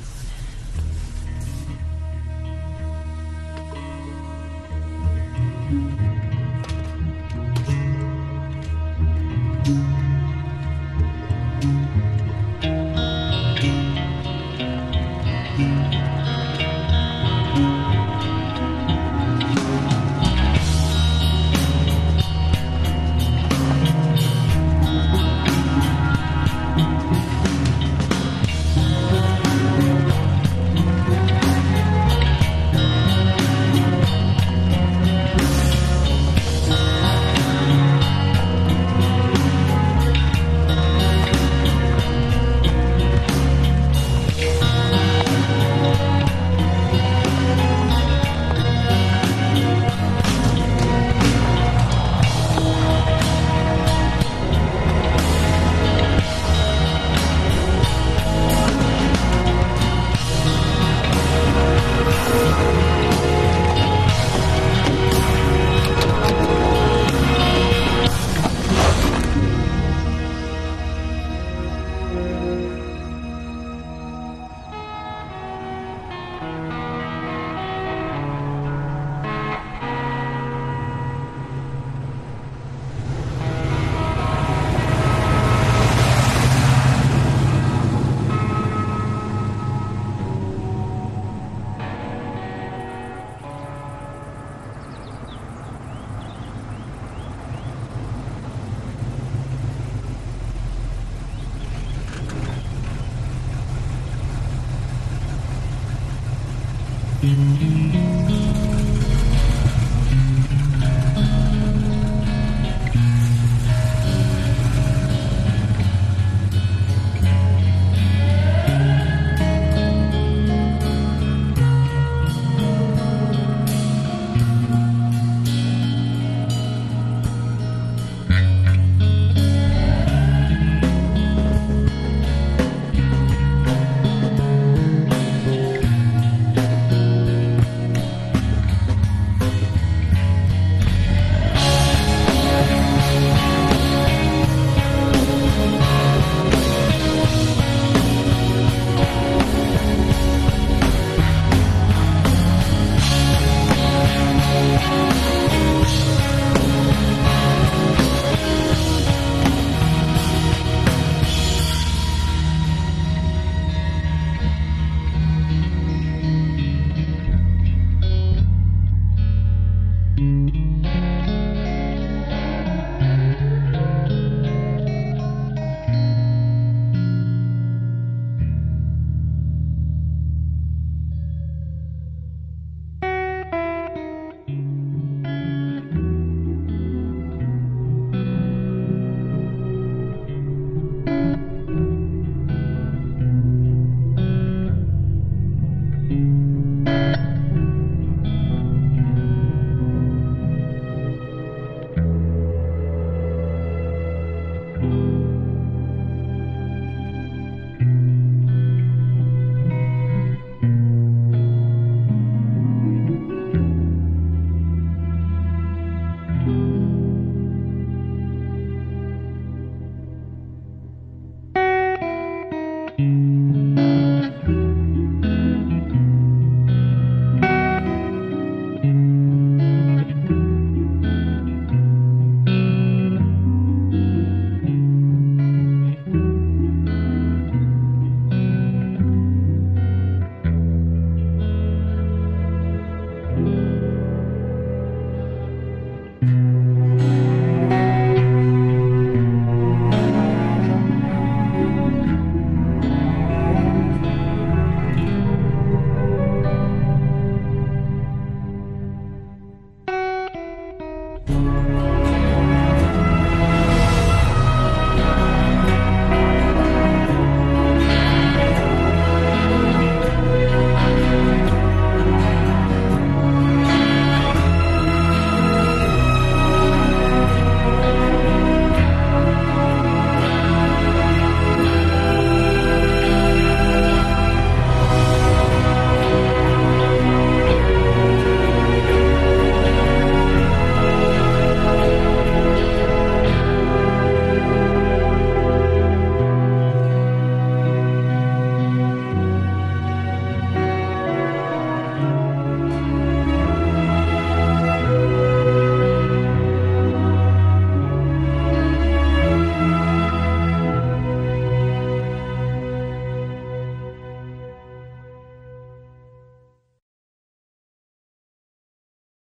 Mm-hmm.